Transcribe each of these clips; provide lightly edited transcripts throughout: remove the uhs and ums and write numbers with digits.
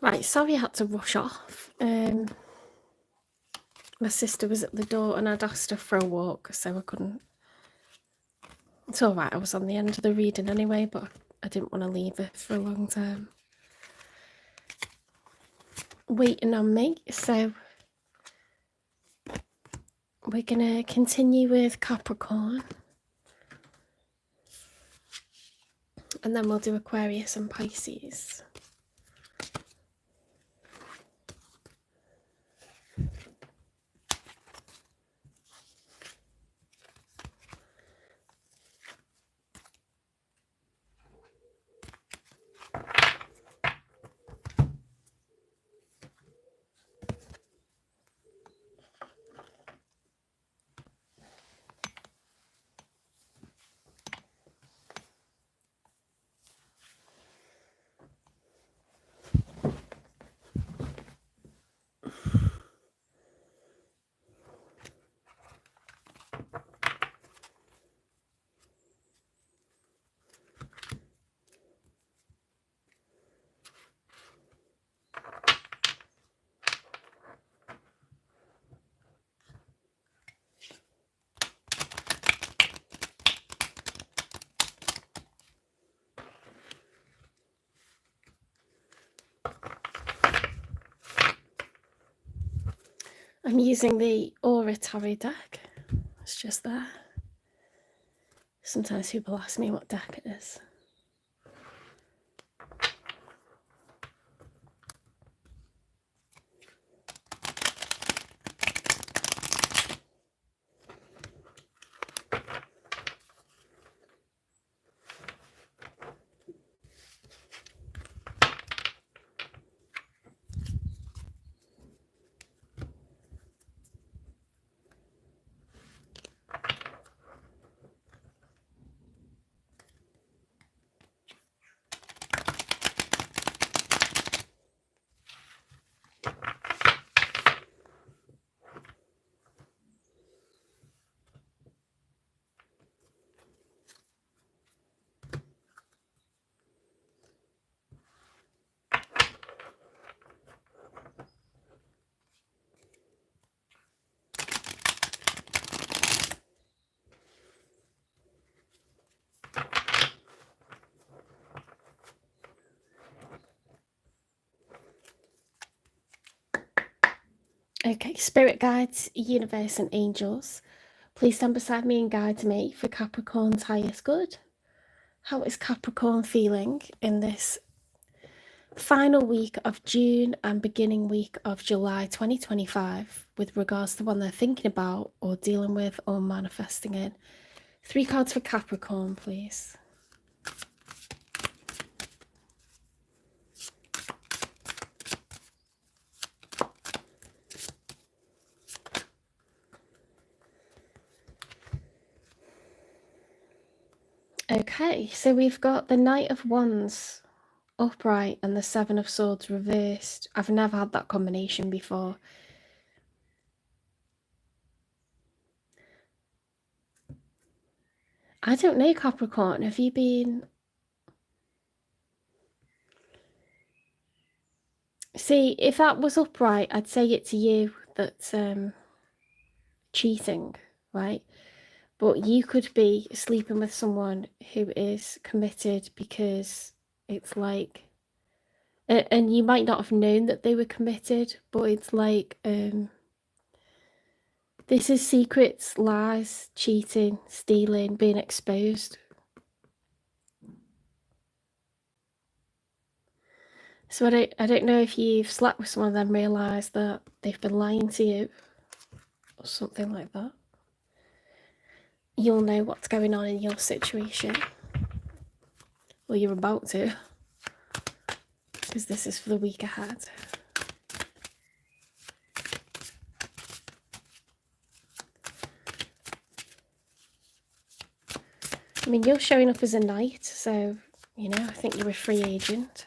Right, sorry I had to rush off. My sister was at the door and I'd asked her for a walk, so I couldn't. It's all right, I was on the end of the reading anyway, but I didn't want to leave her for a long time waiting on me. So we're going to continue with Capricorn. And then we'll do Aquarius and Pisces. I'm using the Aura Tarot deck. It's just there. Sometimes people ask me what deck it is. Okay, spirit guides, universe and angels, please stand beside me and guide me for Capricorn's highest good. How is Capricorn feeling in this final week of June and beginning week of July 2025 with regards to one they're thinking about or dealing with or manifesting in? 3 cards for Capricorn, please. Okay, so we've got the Knight of Wands upright and the 7 of Swords reversed. I've never had that combination before. I don't know, Capricorn, have you been... See, if that was upright, I'd say it to you that's cheating, right? But you could be sleeping with someone who is committed because it's like, and you might not have known that they were committed, but it's like, this is secrets, lies, cheating, stealing, being exposed. So I don't know if you've slept with someone and then realised that they've been lying to you or something like that. You'll know what's going on in your situation. Well, you're about to, because this is for the week ahead. I mean, you're showing up as a knight, so, you know, I think you're a free agent.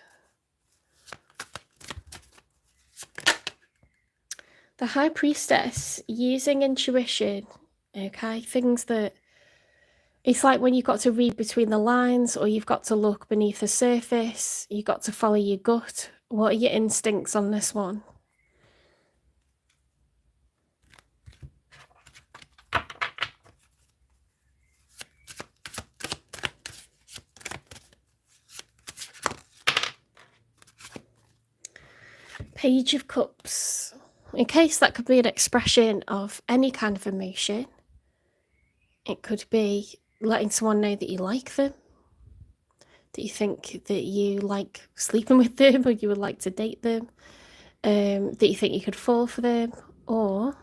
The High Priestess, using intuition, okay? Things that, it's like when you've got to read between the lines or you've got to look beneath the surface, you've got to follow your gut What are your instincts on this one? Page of Cups. In case that could be an expression of any kind of emotion. It could be letting someone know that you like them, that you think that you like sleeping with them, or you would like to date them, that you think you could fall for them, or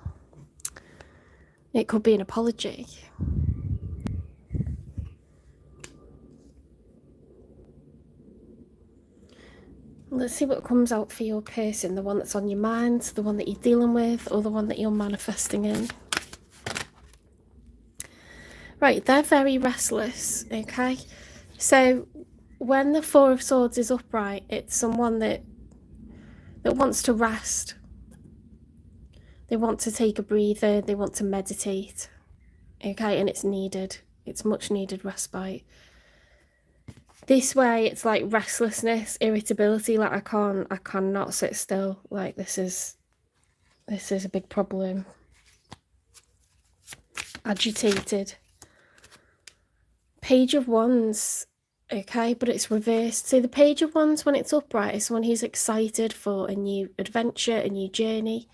it could be an apology. Let's see what comes out for your person, the one that's on your mind, the one that you're dealing with, or the one that you're manifesting in. Right, they're very restless, okay? So when the Four of Swords is upright, it's someone that wants to rest. They want to take a breather, they want to meditate, okay? And it's needed. It's much needed respite. This way, it's like restlessness, irritability, like I cannot sit still. Like this is a big problem. Agitated. Page of Wands, okay, but it's reversed. So the Page of Wands, when it's upright, is someone who's excited for a new adventure, a new journey.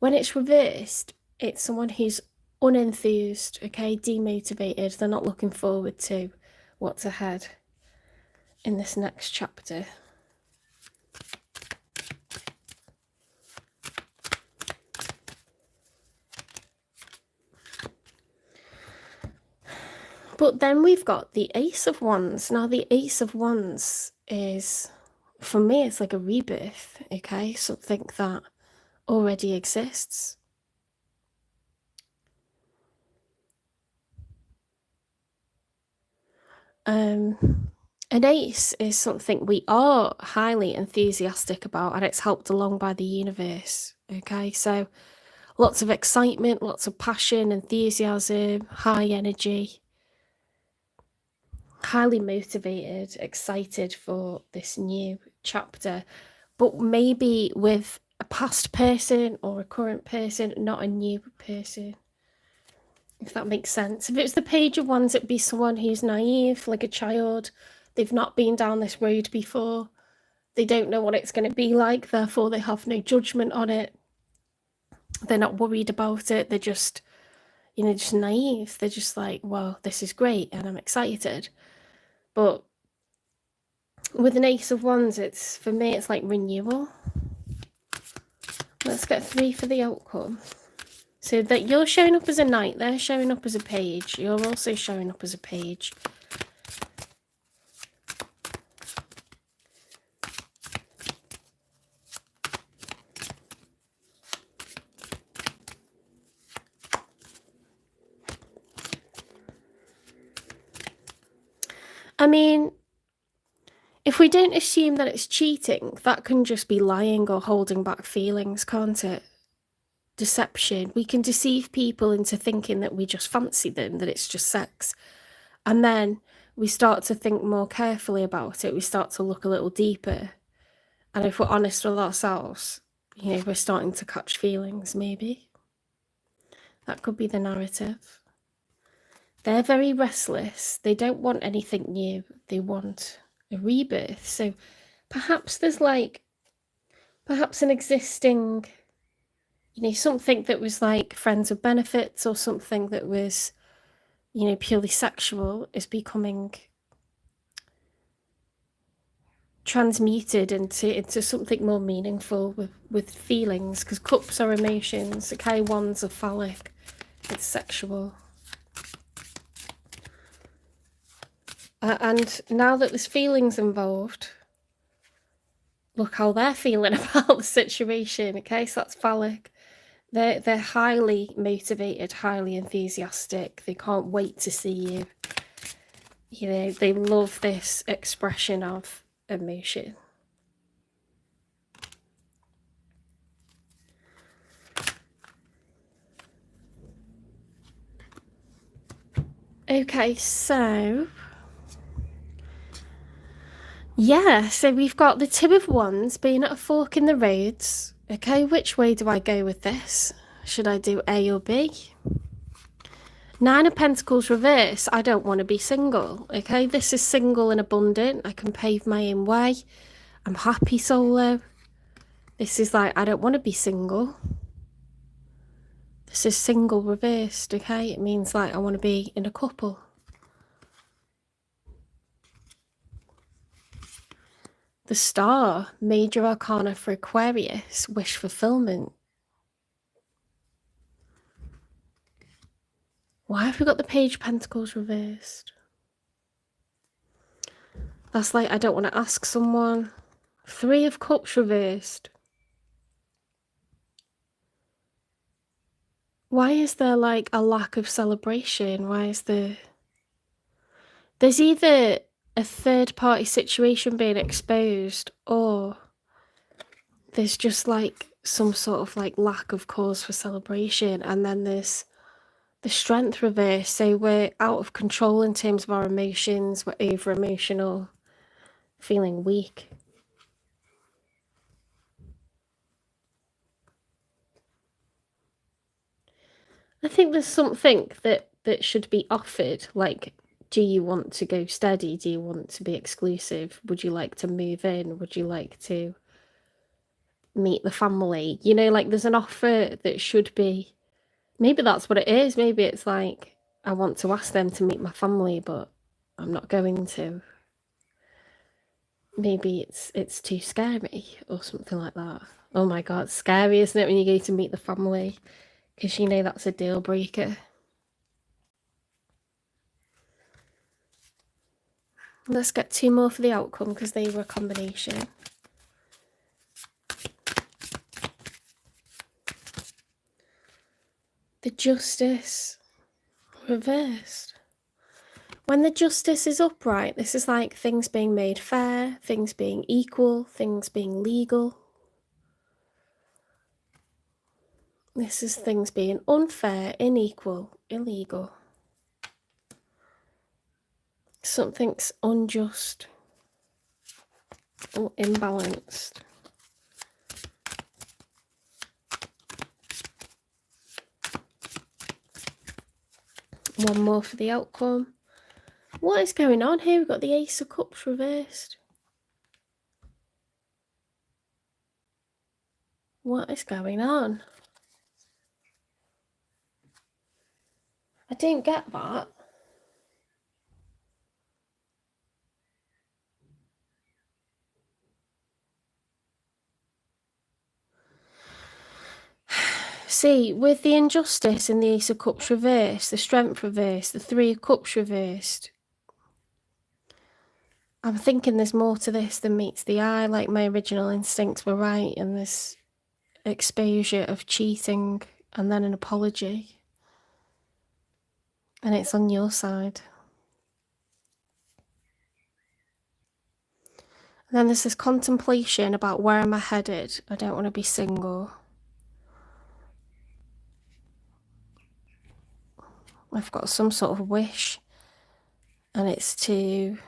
When it's reversed, it's someone who's unenthused, okay, demotivated. They're not looking forward to what's ahead in this next chapter. But then we've got the Ace of Wands. Now the Ace of Wands is, for me, it's like a rebirth, okay? Something that already exists. An ace is something we are highly enthusiastic about, and it's helped along by the universe, okay? So lots of excitement, lots of passion, enthusiasm, high energy, highly motivated, excited for this new chapter, but maybe with a past person or a current person, not a new person, if that makes sense. If it was the Page of Wands, it'd be someone who's naive, like a child. They've not been down this road before. They don't know what it's going to be like, therefore they have no judgment on it. They're not worried about it. They're just, just naive. They're just like, well, this is great and I'm excited. But with an Ace of Wands, for me, it's like renewal. Let's get 3 for the outcome. So that you're showing up as a knight, they're showing up as a page. You're also showing up as a page. I mean, if we don't assume that it's cheating, that can just be lying or holding back feelings, can't it? Deception. We can deceive people into thinking that we just fancy them, that it's just sex. And then we start to think more carefully about it. We start to look a little deeper. And if we're honest with ourselves, we're starting to catch feelings, maybe. That could be the narrative. They're very restless. They don't want anything new. They want a rebirth. So perhaps there's perhaps an existing, something that was like friends with benefits, or something that was, purely sexual, is becoming transmuted into something more meaningful with feelings, because cups are emotions, okay? Wands are phallic, it's sexual. And now that there's feelings involved, look how they're feeling about the situation, okay? So that's phallic. They're highly motivated, highly enthusiastic. They can't wait to see you. They love this expression of emotion. Okay, so Yeah, so we've got the Two of Wands being at a fork in the roads. Okay, which way do I go with this? Should I do A or B? Nine of Pentacles reverse. I don't want to be single. Okay, this is single and abundant. I can pave my own way. I'm happy solo. This is like, I don't want to be single. This is single reversed, okay? It means like I want to be in a couple. The Star, major arcana for Aquarius, wish fulfillment. Why have we got the Page of Pentacles reversed? That's like, I don't want to ask someone. Three of Cups reversed. Why is there like a lack of celebration? Why is there... There's either a third party situation being exposed, or there's just like some sort of like lack of cause for celebration. And then there's the Strength reverse. So we're out of control in terms of our emotions. We're over emotional, feeling weak. I think there's something that should be offered. Like, do you want to go steady? Do you want to be exclusive? Would you like to move in? Would you like to meet the family? You know, like there's an offer that should be... Maybe that's what it is. Maybe it's like, I want to ask them to meet my family, but I'm not going to. Maybe it's too scary or something like that. Oh my God, it's scary, isn't it, when you go to meet the family? Because you know that's a deal breaker. Let's get two more for the outcome because they were a combination. The Justice reversed. When the Justice is upright, this is like things being made fair, things being equal, things being legal. This is things being unfair, unequal, illegal. Something's unjust or imbalanced. One more for the outcome. What is going on here? We've got the Ace of Cups reversed. What is going on? I didn't get that. See, with the Injustice and the Ace of Cups reversed, the Strength reversed, the Three of Cups reversed, I'm thinking there's more to this than meets the eye. Like my original instincts were right, and this exposure of cheating and then an apology. And it's on your side. And then there's this contemplation about where am I headed? I don't want to be single. I've got some sort of wish, and it's to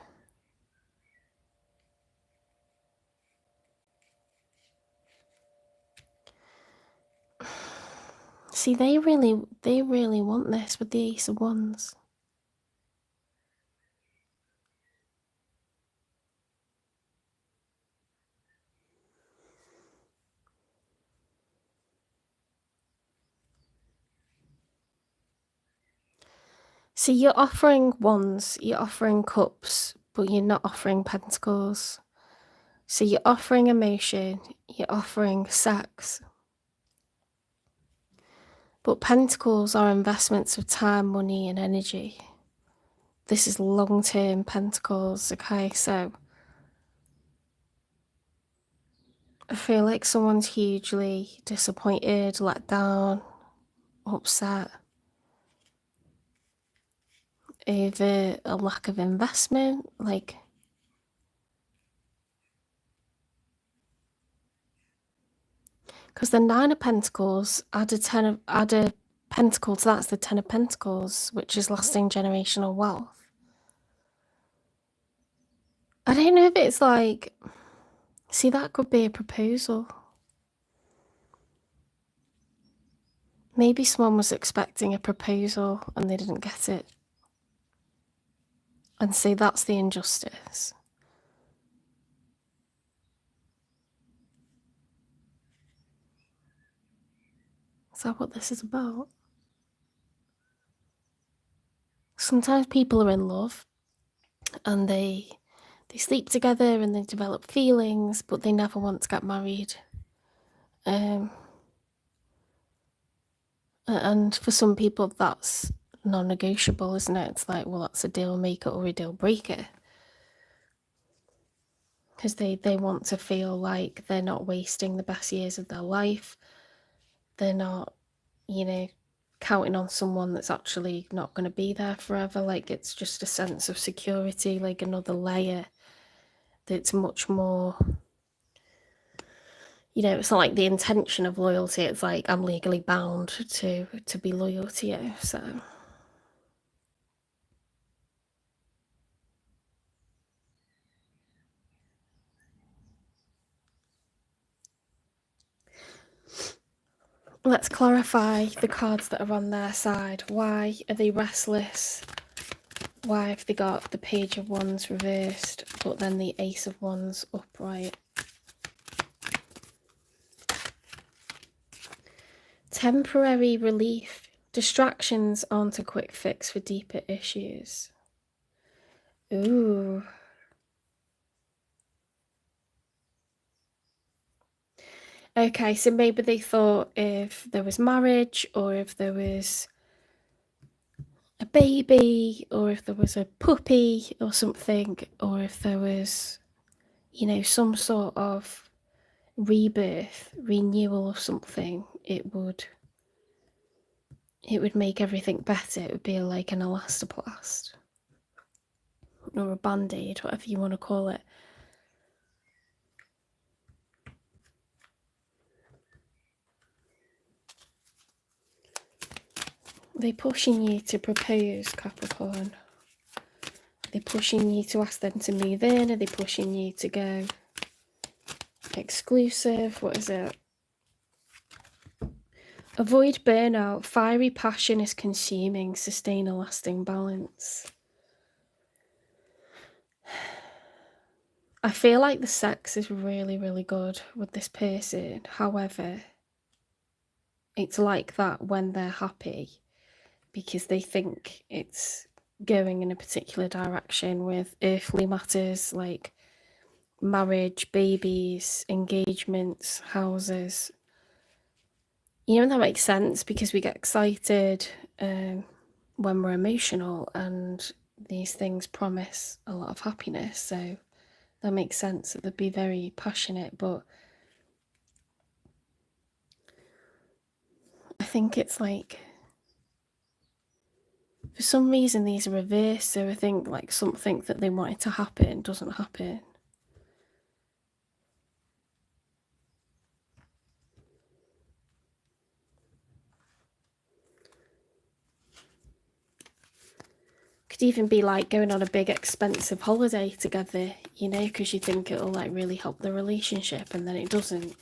see, they really want this with the Ace of Wands. See, you're offering Wands, you're offering Cups, but you're not offering Pentacles. So you're offering emotion, you're offering sex. But Pentacles are investments of time, money, and energy. This is long-term Pentacles, okay? So I feel like someone's hugely disappointed, let down, upset over a lack of investment. Like, because the Nine of Pentacles add a Pentacle to that's the Ten of Pentacles, which is lasting generational wealth. I don't know if it's like, see, that could be a proposal. Maybe someone was expecting a proposal and they didn't get it. And see, that's the injustice. Is that what this is about? Sometimes people are in love and they sleep together and they develop feelings, but they never want to get married. And for some people, that's non-negotiable, isn't it? It's like, well, that's a deal maker or a deal breaker. Because they want to feel like they're not wasting the best years of their life. They're not, you know, counting on someone that's actually not going to be there forever. Like, it's just a sense of security, like another layer that's much more, you know, it's not like the intention of loyalty. It's like, I'm legally bound to be loyal to you. So let's clarify the cards that are on their side. Why are they restless? Why have they got the Page of Wands reversed, but then the Ace of Wands upright? Temporary relief. Distractions aren't a quick fix for deeper issues. Ooh. Okay, so maybe they thought if there was marriage, or if there was a baby, or if there was a puppy or something, or if there was, you know, some sort of rebirth, renewal of something, it would make everything better. It would be like an elastoplast or a band-aid, whatever you want to call it. They're pushing you to propose, Capricorn. They're pushing you to ask them to move in. Are they pushing you to go exclusive? What is it? Avoid burnout. Fiery passion is consuming. Sustain a lasting balance. I feel like the sex is really, really good with this person. However, it's like that when they're happy, because they think it's going in a particular direction with earthly matters like marriage, babies, engagements, houses. You know, that makes sense because we get excited when we're emotional, and these things promise a lot of happiness. So that makes sense that they'd be very passionate, but I think it's like, for some reason these are reversed, so I think like something that they wanted to happen doesn't happen. Could even be like going on a big expensive holiday together, you know, because you think it'll like really help the relationship, and then it doesn't.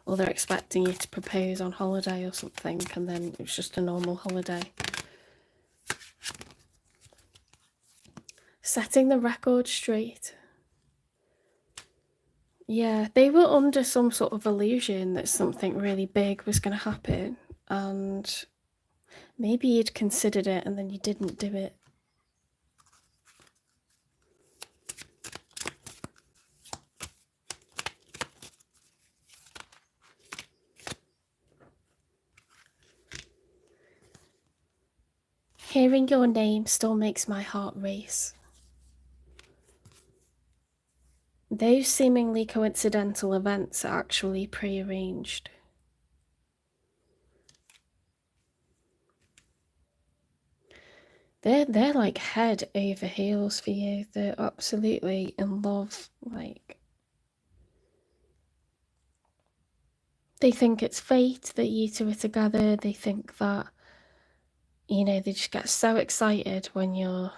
Or they're expecting you to propose on holiday or something, and then it's just a normal holiday. Setting the record straight. Yeah, they were under some sort of illusion that something really big was going to happen, and maybe you'd considered it and then you didn't do it. Hearing your name still makes my heart race. Those seemingly coincidental events are actually prearranged. They're like head over heels for you. They're absolutely in love. Like, they think it's fate that you two are together. They think that, you know, they just get so excited when you're,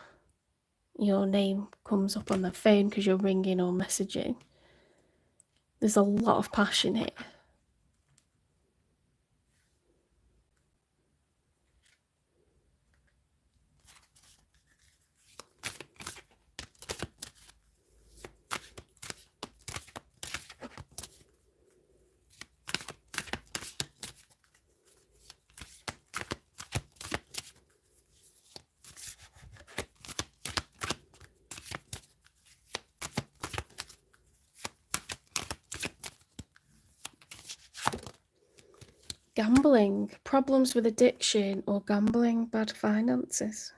your name comes up on the phone because you're ringing or messaging. There's a lot of passion here. Gambling, problems with addiction or gambling, bad finances.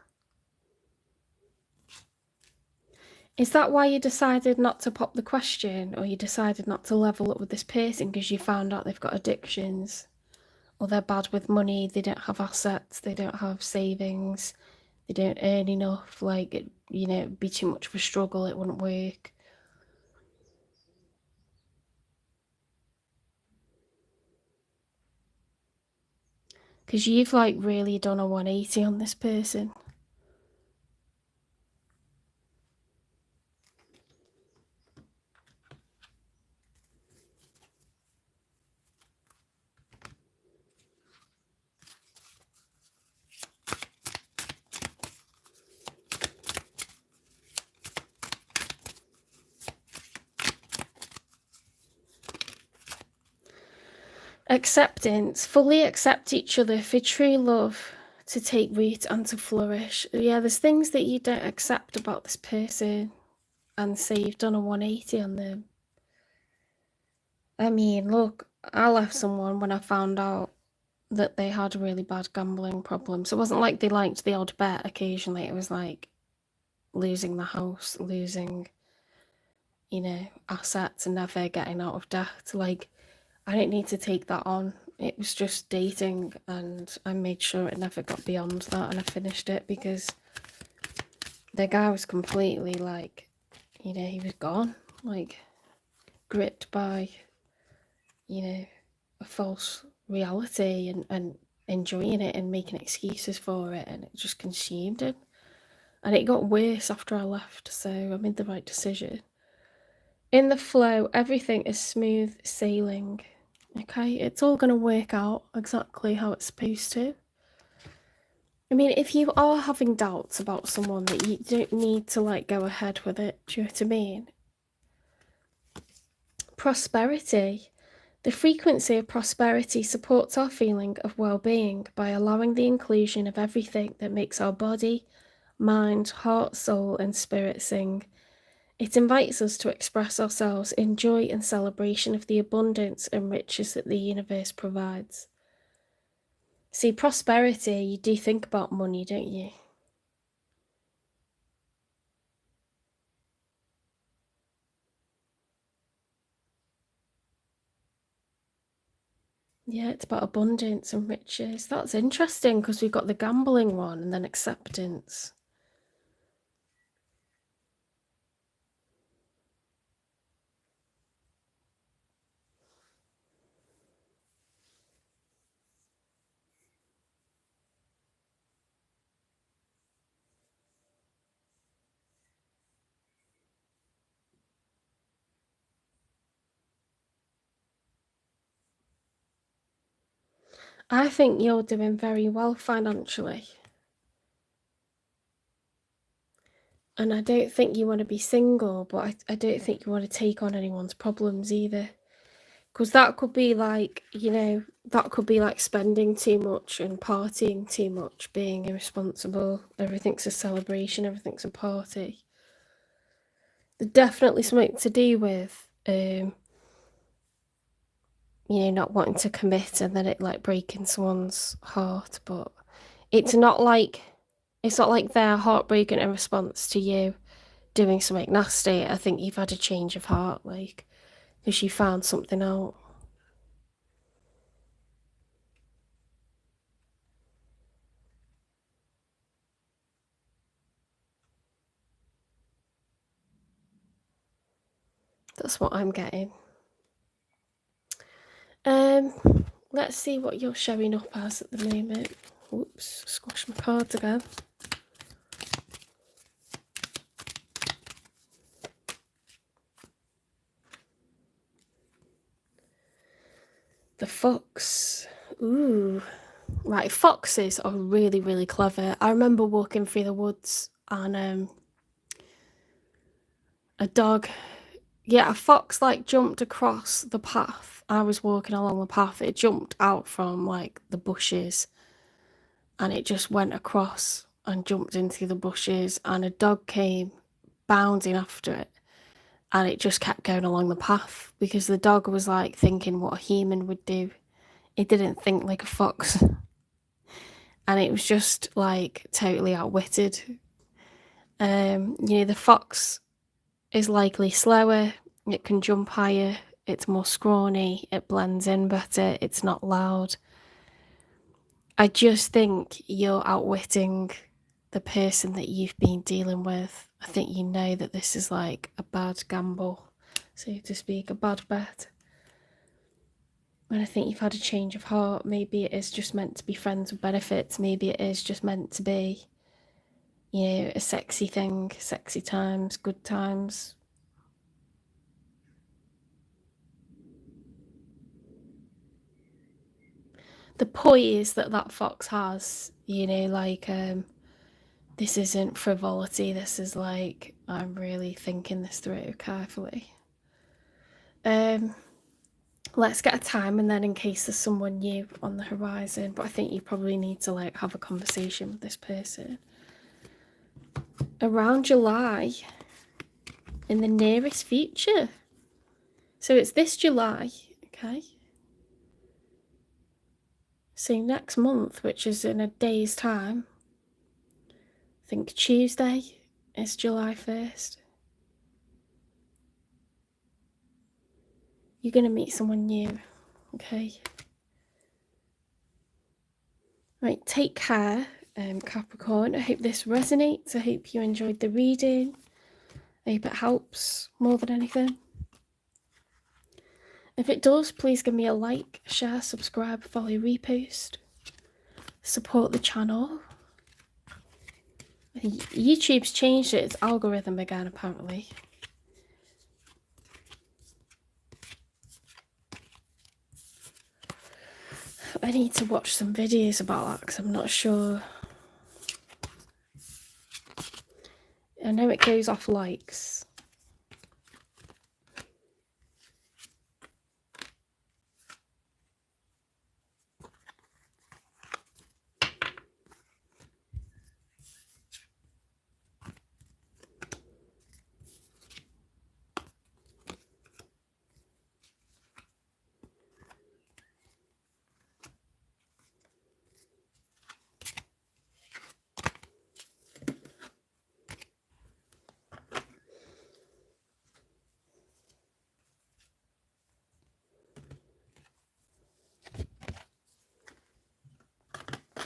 Is that why you decided not to pop the question, or you decided not to level up with this person because you found out they've got addictions, or they're bad with money, they don't have assets, they don't have savings, they don't earn enough, like, it'd be too much of a struggle, it wouldn't work. Because you've like really done a 180 on this person. Acceptance, fully accept each other for true love to take root and to flourish. Yeah, there's things that you don't accept about this person, and say you've done a 180 on them. I mean, look, I left someone when I found out that they had really bad gambling problems. It wasn't like they liked the odd bet occasionally. It was like losing the house, losing, assets and never getting out of debt. Like, I didn't need to take that on. It was just dating, and I made sure it never got beyond that, and I finished it because the guy was completely like, he was gone, like gripped by, a false reality and enjoying it and making excuses for it, and it just consumed him. And it got worse after I left, so I made the right decision. In the flow, everything is smooth sailing. Okay, it's all going to work out exactly how it's supposed to. I mean, if you are having doubts about someone, that you don't need to like go ahead with it. Do you know what I mean? Prosperity. The frequency of prosperity supports our feeling of well-being by allowing the inclusion of everything that makes our body, mind, heart, soul, and spirit sing. It invites us to express ourselves in joy and celebration of the abundance and riches that the universe provides. See, prosperity, you do think about money, don't you? Yeah, it's about abundance and riches. That's interesting because we've got the gambling one and then acceptance. I think you're doing very well financially. And I don't think you want to be single, but I don't think you want to take on anyone's problems either. Because that could be like, that could be like spending too much and partying too much, being irresponsible. Everything's a celebration, everything's a party. There's definitely something to do with, not wanting to commit and then it like breaking someone's heart. But it's not like they're heartbroken in response to you doing something nasty. I think you've had a change of heart, like, because you found something out. That's what I'm getting. Let's see what you're showing up as at the moment. Oops, squash my cards again. The fox. Ooh. Right, foxes are really, really clever. I remember walking through the woods and a fox like jumped across the path. I was walking along the path. It jumped out from like the bushes and it just went across and jumped into the bushes, and a dog came bounding after it, and it just kept going along the path because the dog was like thinking what a human would do. It didn't think like a fox. And it was just like totally outwitted. The fox is likely slower, it can jump higher, it's more scrawny, it blends in better, it's not loud. I just think you're outwitting the person that you've been dealing with. I think you know that this is like a bad gamble, so to speak, a bad bet. And I think you've had a change of heart. Maybe it is just meant to be friends with benefits. Maybe it is just meant to be, a sexy thing, sexy times, good times. The poise that fox has, this isn't frivolity. This is like, I'm really thinking this through carefully. Let's get a time, and then in case there's someone new on the horizon, but I think you probably need to like have a conversation with this person. Around July, in the nearest future. So it's this July, okay? So next month, which is in a day's time, I think Tuesday is July 1st. You're going to meet someone new, okay? Right, take care, Capricorn. I hope this resonates. I hope you enjoyed the reading. I hope it helps more than anything. If it does, please give me a like, share, subscribe, follow, repost. Support the channel. YouTube's changed its algorithm again, apparently. I need to watch some videos about that because I'm not sure. I know it goes off likes.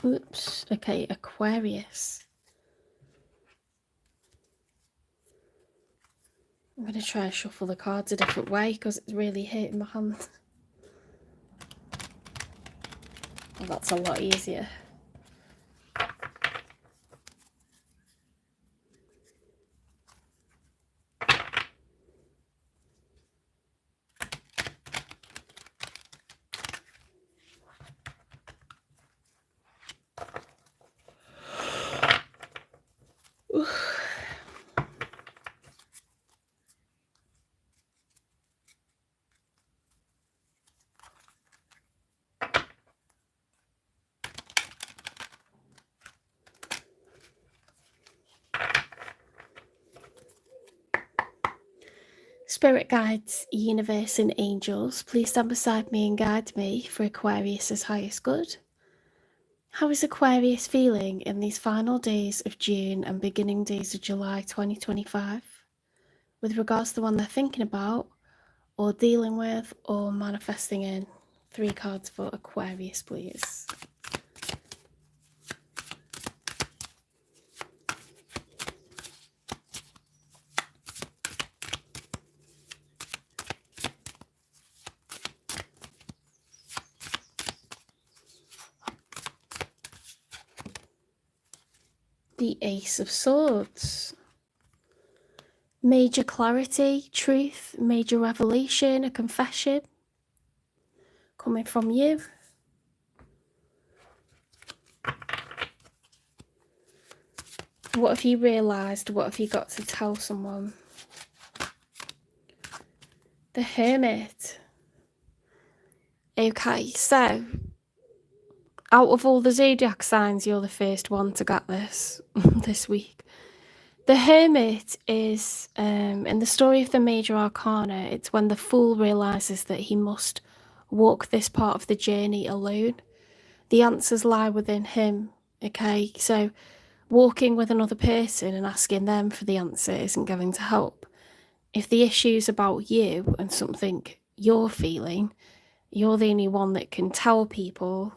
Oops. Okay, Aquarius. I'm going to try and shuffle the cards a different way because it's really hurting my hand. Well, that's a lot easier. Spirit guides, universe and angels, please stand beside me and guide me for Aquarius's highest good. How is Aquarius feeling in these final days of June and beginning days of July 2025? With regards to the one they're thinking about, or dealing with, or manifesting in. 3 cards for Aquarius, please. The Ace of Swords. Major clarity, truth, major revelation, a confession. coming from you. What have you realised? What have you got to tell someone? The Hermit. Okay, so out of all the zodiac signs, you're the first one to get this this week. The Hermit is, in the story of the Major Arcana, it's when the Fool realises that he must walk this part of the journey alone. The answers lie within him, okay? So walking with another person and asking them for the answer isn't going to help. If the issue's about you and something you're feeling, you're the only one that can tell people,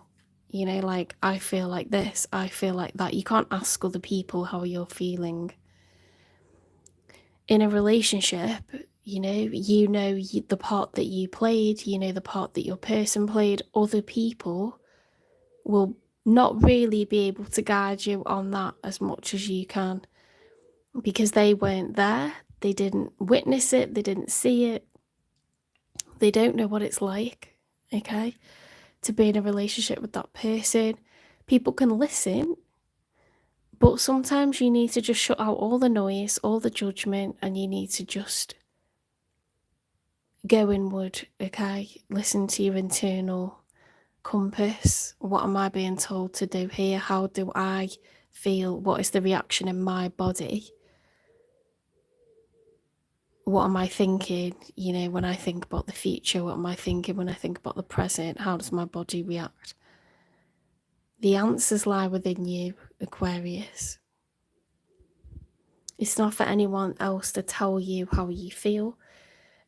you know, like, I feel like this, I feel like that. You can't ask other people how you're feeling. In a relationship, you know the part that you played, you know the part that your person played. Other people will not really be able to guide you on that as much as you can, because they weren't there, they didn't witness it, they didn't see it, they don't know what it's like, okay, to be in a relationship with that person. People can listen, but sometimes you need to just shut out all the noise, all the judgment, and you need to just go inward, okay? Listen to your internal compass. What am I being told to do here? How do I feel? What is the reaction in my body? What am I thinking, you know, when I think about the future? What am I thinking when I think about the present? How does my body react? The answers lie within you, Aquarius. It's not for anyone else to tell you how you feel.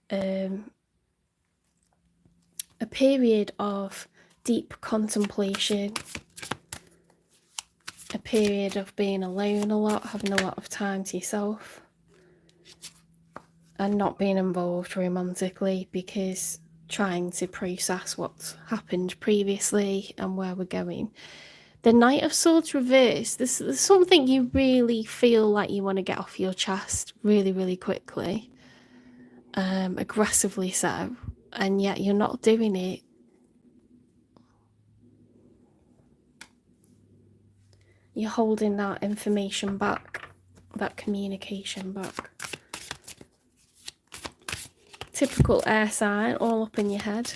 A period of deep contemplation, a period of being alone a lot, having a lot of time to yourself, and not being involved romantically, because trying to process what's happened previously and where we're going. The Knight of Swords reversed, there's something you really feel like you want to get off your chest really, really quickly, aggressively so, and yet you're not doing it. You're holding that information back, that communication back. Typical air sign, all up in your head.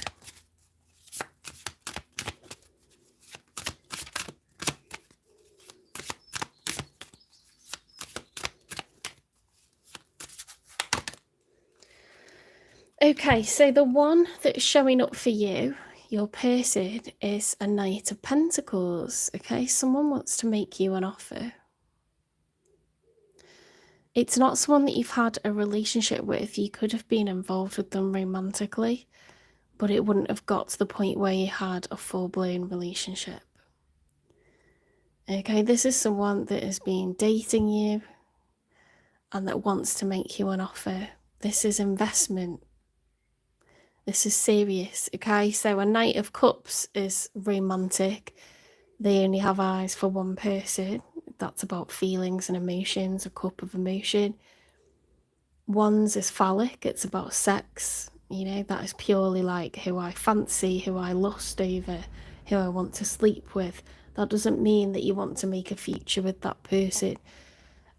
Okay, so the one that's showing up for you, your person, is a Knight of Pentacles. Okay, someone wants to make you an offer. It's not someone that you've had a relationship with. You could have been involved with them romantically, but it wouldn't have got to the point where you had a full-blown relationship. Okay, this is someone that has been dating you and that wants to make you an offer. This is investment. This is serious, okay? So a Knight of Cups is romantic. They only have eyes for one person. That's about feelings and emotions, a cup of emotion. Wands is phallic. It's about sex. You know, that is purely like who I fancy, who I lust over, who I want to sleep with. That doesn't mean that you want to make a future with that person.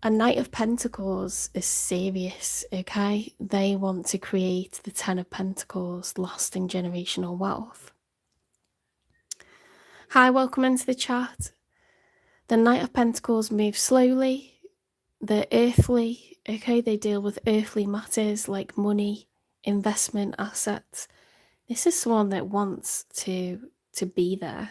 A Knight of Pentacles is serious, okay? They want to create the Ten of Pentacles, lasting generational wealth. Hi, welcome into the chat. The Knight of Pentacles moves slowly. They're earthly, okay? They deal with earthly matters like money, investment, assets. This is someone that wants to be there.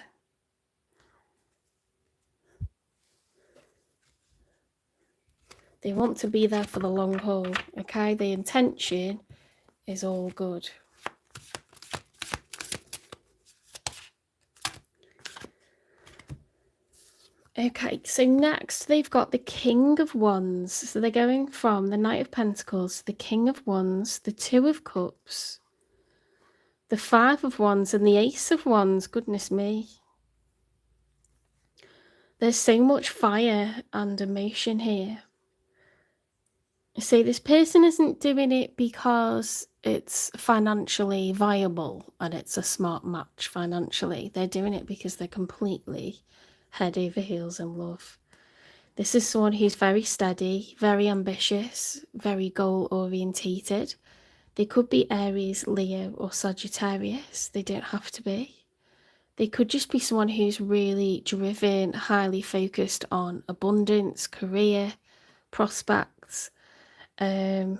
They want to be there for the long haul, okay? The intention is all good. Okay, so next they've got the King of Wands. So they're going from the Knight of Pentacles, the King of Wands, the Two of Cups, the Five of Wands, and the Ace of Wands. Goodness me. There's so much fire and emotion here. So this person isn't doing it because it's financially viable and it's a smart match financially. They're doing it because they're completely head over heels in love. This is someone who's very steady, very ambitious, very goal orientated. They could be Aries, Leo, or Sagittarius. They don't have to be. They could just be someone who's really driven, highly focused on abundance, career, prospects. They're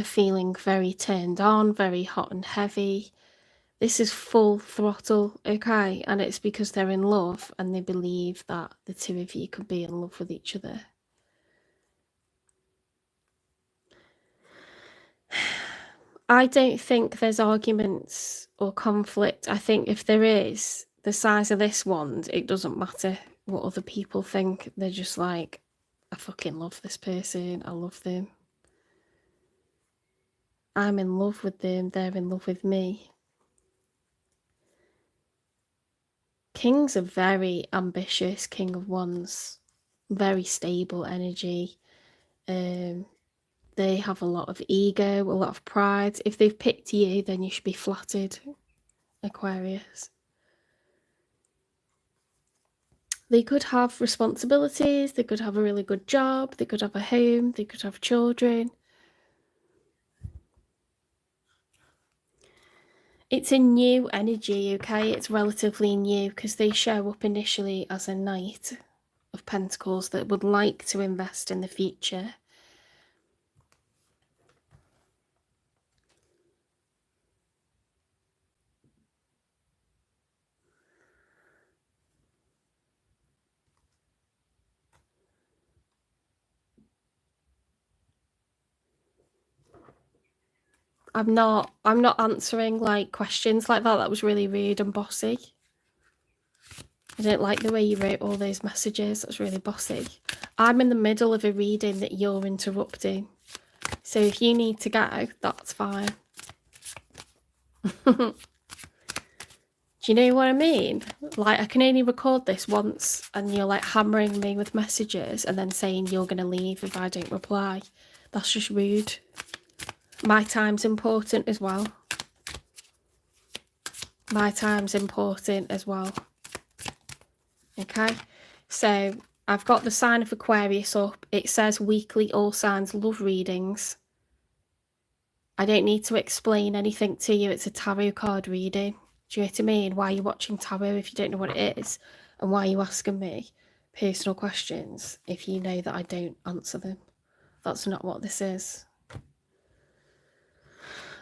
feeling very turned on, very hot and heavy. This is full throttle, okay? And it's because they're in love and they believe that the two of you could be in love with each other. I don't think there's arguments or conflict. I think if there is, the size of this wand, it doesn't matter what other people think. They're just like, I fucking love this person. I love them. I'm in love with them. They're in love with me. Kings are very ambitious. King of Wands, very stable energy. They have a lot of ego, a lot of pride. If they've picked you, then you should be flattered, Aquarius. They could have responsibilities, they could have a really good job, they could have a home, they could have children. It's a new energy, okay? It's relatively new because they show up initially as a Knight of Pentacles that would like to invest in the future. I'm not answering like questions like that. That was really rude and bossy. I don't like the way you wrote all those messages. That's really bossy. I'm in the middle of a reading that you're interrupting. So if you need to go, that's fine. Do you know what I mean? Like, I can only record this once and you're like hammering me with messages and then saying you're going to leave if I don't reply. That's just rude. My time's important as well. My time's important as well. Okay, so I've got the sign of Aquarius up. It says weekly all signs love readings. I don't need to explain anything to you. It's a tarot card reading. Do you know what I mean? Why are you watching tarot if you don't know what it is? And why are you asking me personal questions if you know that I don't answer them? That's not what this is.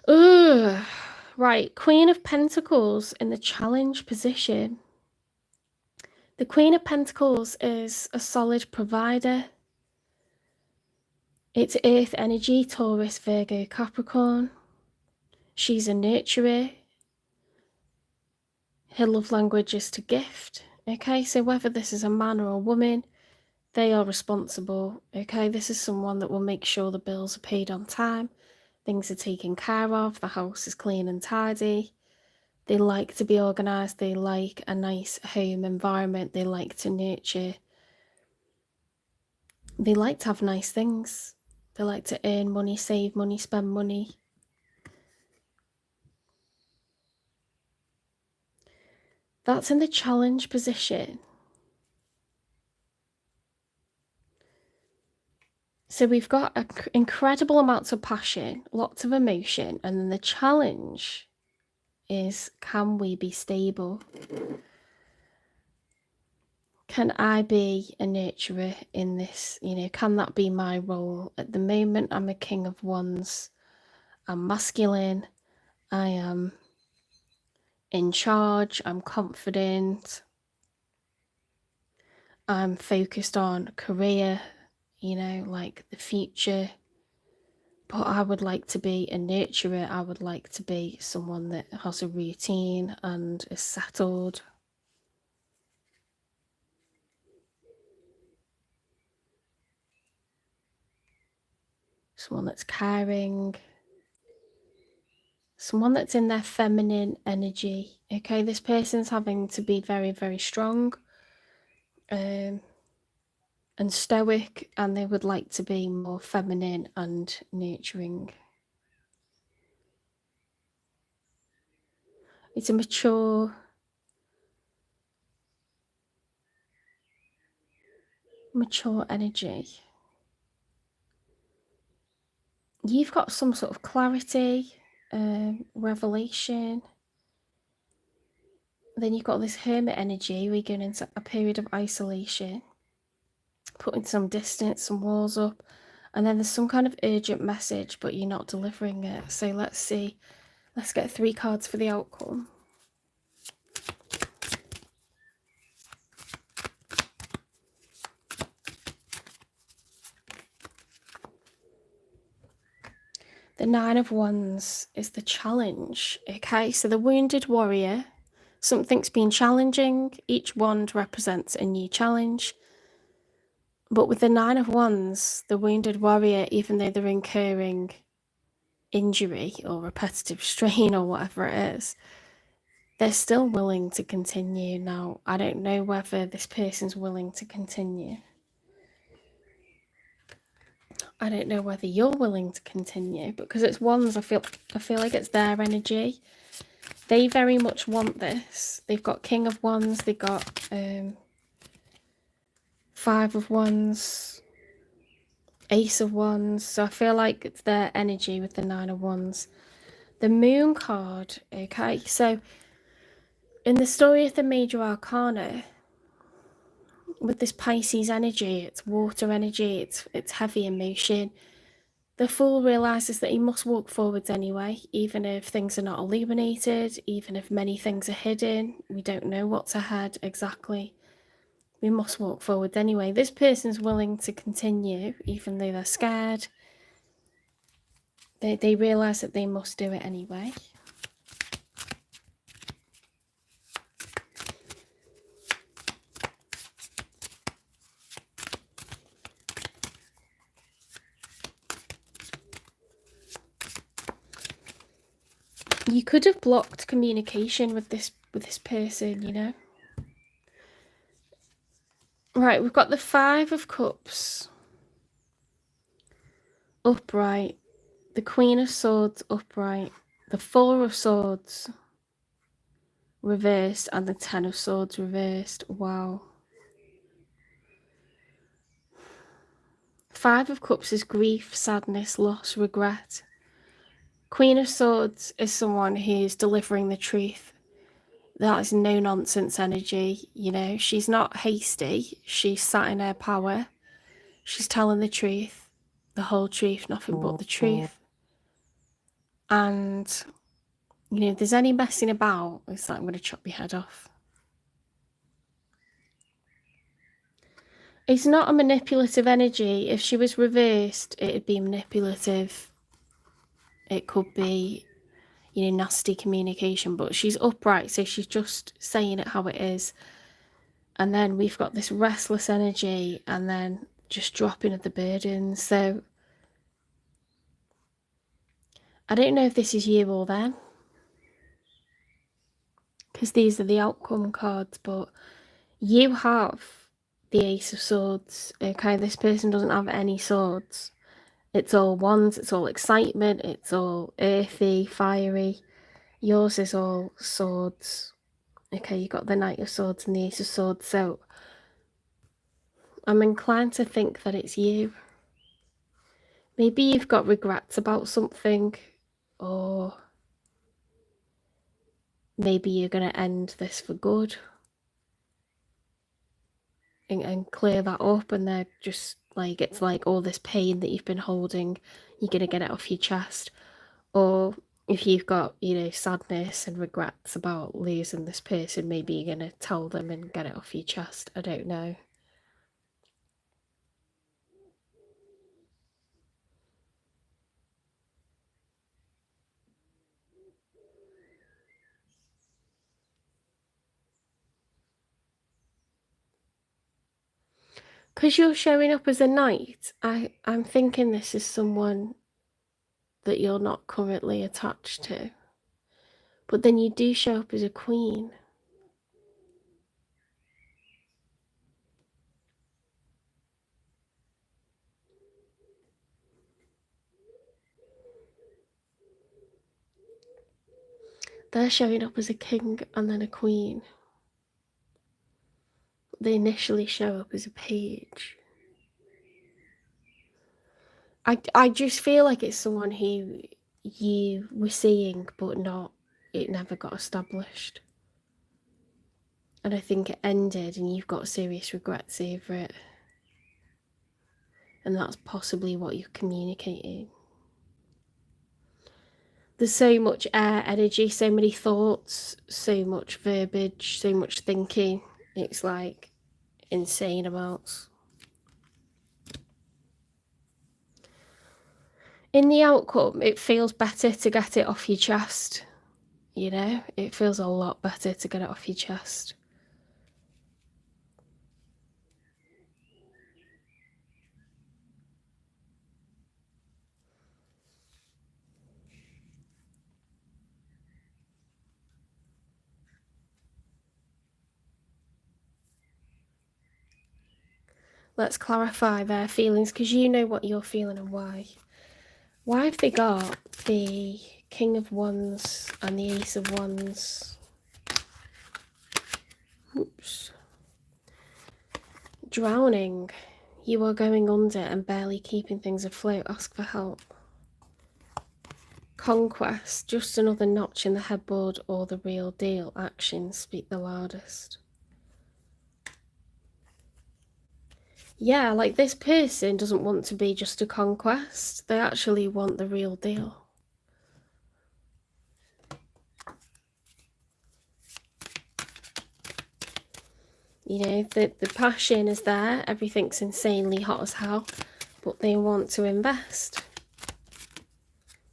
Ugh. Right, Queen of Pentacles in the challenge position. The Queen of Pentacles is a solid provider. It's Earth energy, Taurus, Virgo, Capricorn. She's a nurturer. Her love language is to gift. Okay, so whether this is a man or a woman, they are responsible. Okay, this is someone that will make sure the bills are paid on time, things are taken care of, the house is clean and tidy. They like to be organised, they like a nice home environment, they like to nurture. They like to have nice things. They like to earn money, save money, spend money. That's in the challenge position. So we've got incredible amounts of passion, lots of emotion, and then the challenge is, can we be stable? Can I be a nurturer in this? You know, can that be my role? At the moment, I'm a King of Wands. I'm masculine. I am in charge. I'm confident. I'm focused on career, you know, like the future. But I would like to be a nurturer. I would like to be someone that has a routine and is settled. Someone that's caring. Someone that's in their feminine energy. Okay, this person's having to be very, very strong. And and stoic, and they would like to be more feminine and nurturing. It's a mature energy. You've got some sort of clarity, revelation. Then you've got this hermit energy. We're going into a period of isolation, putting some distance, some walls up, and then there's some kind of urgent message, but you're not delivering it. So let's see. Let's get 3 cards for the outcome. The 9 of Wands is the challenge. Okay, so the wounded warrior, something's been challenging. Each wand represents a new challenge. But with the 9 of Wands, the wounded warrior, even though they're incurring injury or repetitive strain or whatever it is, they're still willing to continue. Now, I don't know whether this person's willing to continue. I don't know whether you're willing to continue, but because it's Wands, I feel like it's their energy. They very much want this. They've got King of Wands, they've got 5 of Wands, Ace of Wands. So I feel like it's their energy with the 9 of Wands. The Moon card, okay, so in the story of the Major Arcana, with this Pisces energy, it's water energy, it's heavy emotion. The Fool realises that he must walk forwards anyway, even if things are not illuminated, even if many things are hidden. We don't know what's ahead exactly. We must walk forward anyway. This person's willing to continue, even though they're scared. They realise that they must do it anyway. You could have blocked communication with this person, you know. Right, we've got the 5 of Cups upright, the Queen of Swords upright, the 4 of Swords reversed, and the 10 of Swords reversed. Wow. 5 of Cups is grief, sadness, loss, regret. Queen of Swords is someone who's delivering the truth. That is no nonsense energy, you know. She's not hasty. She's sat in her power. She's telling the truth, the whole truth, nothing but the truth. And, you know, if there's any messing about, it's like, I'm going to chop your head off. It's not a manipulative energy. If she was reversed, it'd be manipulative. It could be, you know, nasty communication, but she's upright, so she's just saying it how it is. And then we've got this restless energy, and then just dropping of the burdens. So I don't know if this is you or them, because these are the outcome cards, but you have the Ace of Swords. Okay, this person doesn't have any swords. It's all wands, it's all excitement, it's all earthy, fiery. Yours is all swords. Okay, you got the Knight of Swords and the Ace of Swords, so I'm inclined to think that it's you. Maybe you've got regrets about something, or maybe you're going to end this for good and clear that up, and they're just like, it's like all this pain that you've been holding, you're going to get it off your chest. Or if you've got, you know, sadness and regrets about losing this person, maybe you're going to tell them and get it off your chest. I don't know. Because you're showing up as a knight, I'm thinking this is someone that you're not currently attached to. But then you do show up as a queen. They're showing up as a king and then a queen. They initially show up as a page. I just feel like it's someone who you were seeing, but it never got established. And I think it ended and you've got serious regrets over it. And that's possibly what you're communicating. There's so much air energy, so many thoughts, so much verbiage, so much thinking. It's like insane amounts. In the outcome, it feels better to get it off your chest. You know, it feels a lot better to get it off your chest. Let's clarify their feelings, because you know what you're feeling and why. Why have they got the King of Wands and the Ace of Wands? Oops. Drowning. You are going under and barely keeping things afloat. Ask for help. Conquest. Just another notch in the headboard or the real deal. Actions speak the loudest. Yeah, like this person doesn't want to be just a conquest. They actually want the real deal. You know, the passion is there. Everything's insanely hot as hell. But they want to invest.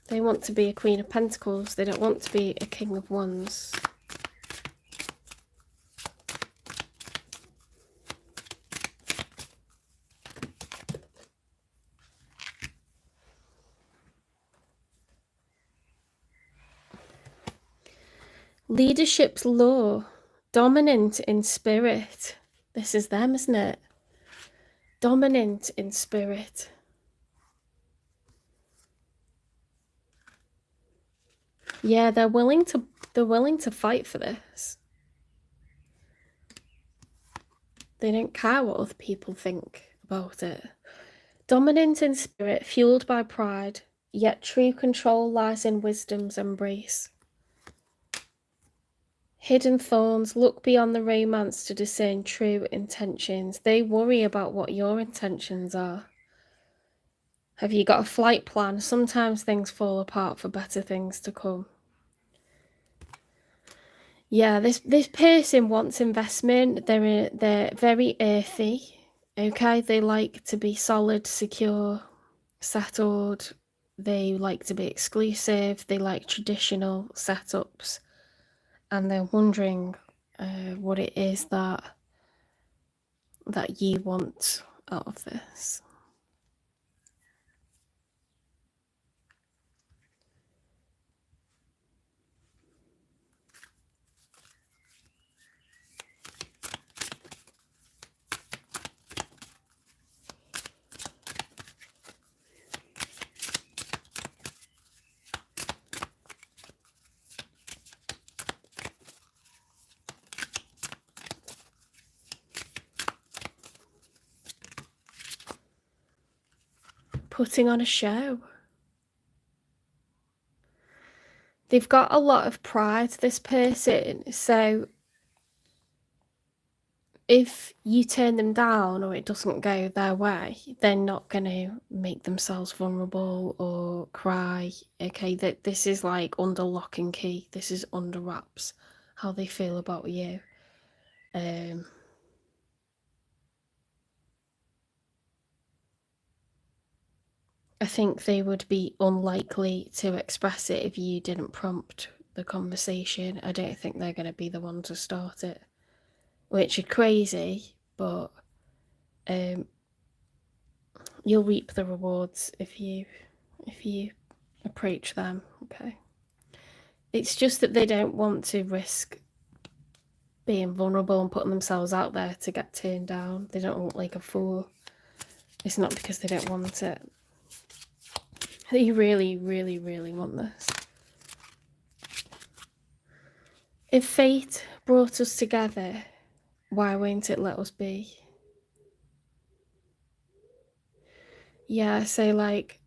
They want to be a Queen of Pentacles. They don't want to be a King of Wands. Leadership's law. Dominant in spirit. This is them, isn't it? Dominant in spirit. Yeah, they're willing to fight for this. They don't care what other people think about it. Dominant in spirit, fueled by pride, yet true control lies in wisdom's embrace. Hidden thorns, look beyond the romance to discern true intentions. They worry about what your intentions are. Have you got a flight plan? Sometimes things fall apart for better things to come. Yeah, this person wants investment. They're very earthy. Okay, they like to be solid, secure, settled. They like to be exclusive. They like traditional setups, and they're wondering what it is that you want out of this. Putting on a show. They've got a lot of pride, this person, so if you turn them down or it doesn't go their way, they're not going to make themselves vulnerable or cry. Okay, that this is like under lock and key. This is under wraps, how they feel about you. I think they would be unlikely to express it if you didn't prompt the conversation. I don't think they're going to be the one to start it, which is crazy, but you'll reap the rewards if you approach them. Okay, it's just that they don't want to risk being vulnerable and putting themselves out there to get turned down. They don't look like a fool. It's not because they don't want it. They really, really, really want this. If fate brought us together, why won't it let us be? Yeah, so like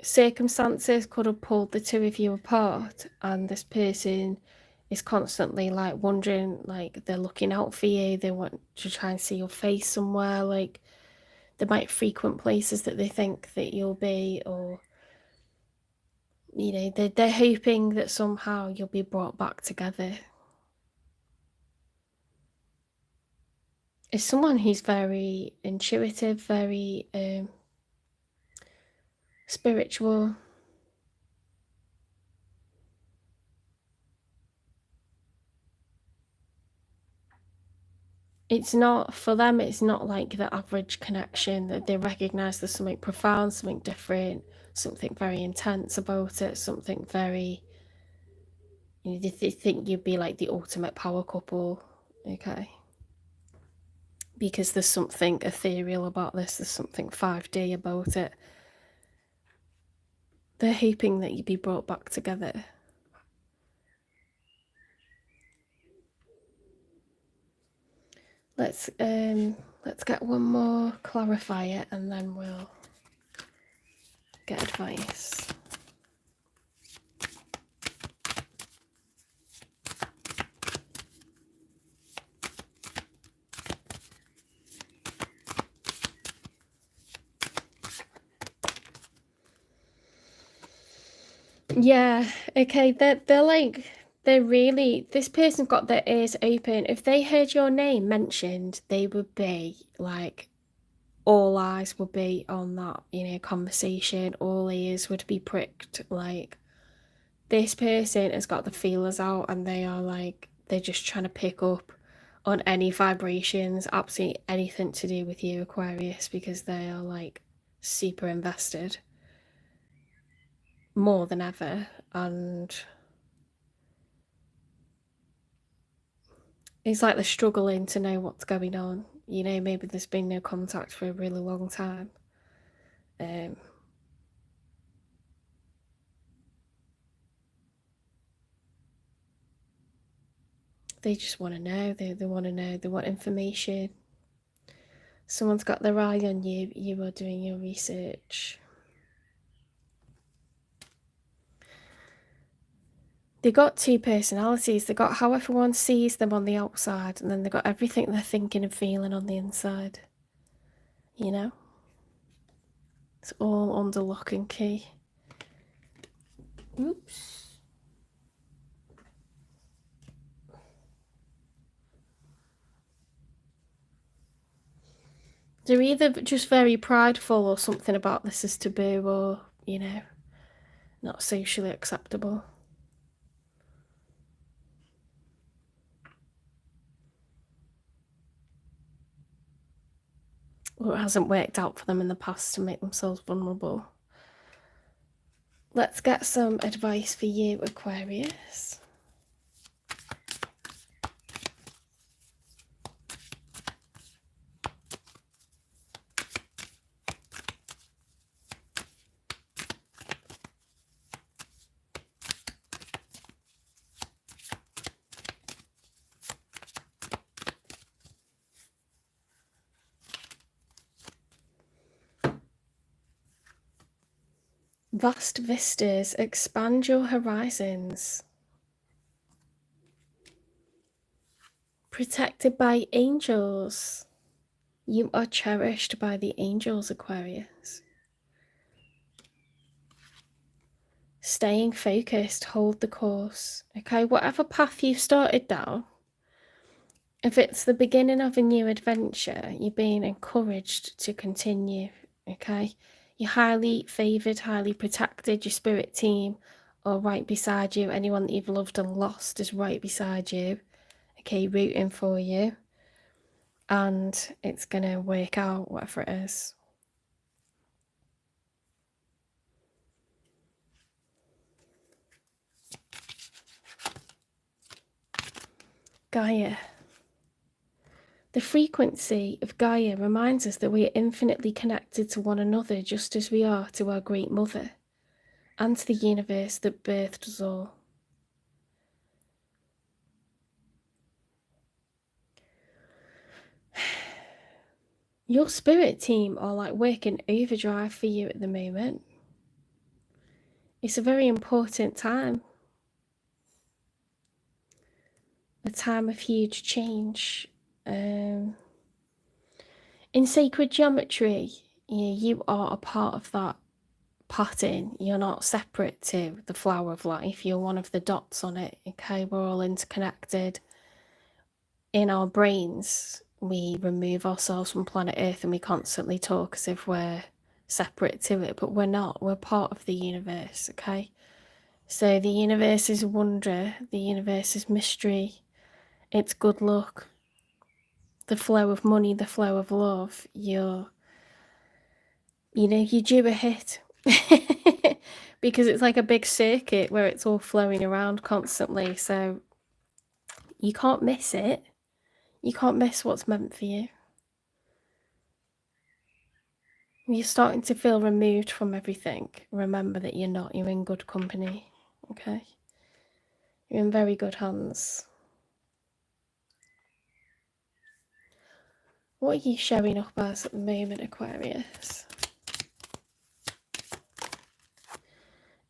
circumstances could have pulled the two of you apart, and this person is constantly like wondering, like they're looking out for you, they want to try and see your face somewhere, like they might frequent places that they think that you'll be, or you know, they're hoping that somehow you'll be brought back together. It's someone who's very intuitive, very spiritual. It's not, for them, it's not like the average connection, that they recognize there's something profound, something different, something very intense about it, something very, you know, they think you'd be like the ultimate power couple, okay? Because there's something ethereal about this, there's something 5D about it. They're hoping that you'd be brought back together. Let's get one more clarifier and then we'll get advice. Yeah, okay, they're like, they're really, this person's got their ears open. If they heard your name mentioned, they would be like, all eyes would be on that, you know, conversation, all ears would be pricked. Like, this person has got the feelers out and they are like, they're just trying to pick up on any vibrations, absolutely anything to do with you, Aquarius, because they are like super invested, more than ever. And it's like they're struggling to know what's going on. You know, maybe there's been no contact for a really long time. They just want to know. They want to know. They want information. Someone's got their eye on you. You are doing your research. They got two personalities. They got how everyone sees them on the outside, and then they got everything they're thinking and feeling on the inside. You know? It's all under lock and key. Oops. They're either just very prideful or something about this is taboo or, you know, not socially acceptable. Or it hasn't worked out for them in the past to make themselves vulnerable. Let's get some advice for you, Aquarius. Vast vistas, expand your horizons. Protected by angels. You are cherished by the angels, Aquarius. Staying focused, hold the course. Okay, whatever path you've started down, if it's the beginning of a new adventure, you're being encouraged to continue, okay? You're highly favoured, highly protected. Your spirit team are right beside you. Anyone that you've loved and lost is right beside you, okay, rooting for you. And it's going to work out, whatever it is. Gaia. The frequency of Gaia reminds us that we are infinitely connected to one another, just as we are to our Great Mother and to the universe that birthed us all. Your spirit team are like working overdrive for you at the moment. It's a very important time. A time of huge change. In sacred geometry, you are a part of that pattern. You're not separate to the flower of life. You're one of the dots on it. Okay, we're all interconnected. In our brains, we remove ourselves from planet Earth and we constantly talk as if we're separate to it, but we're not. We're part of the universe. Okay, so the universe is wonder, the universe is mystery, it's good luck, the flow of money, the flow of love. You do a hit. Because it's like a big circuit where it's all flowing around constantly, so you can't miss it. You can't miss what's meant for you. You're starting to feel removed from everything. Remember that you're not. You're in good company, okay? You're in very good hands. What are you showing up as at the moment, Aquarius?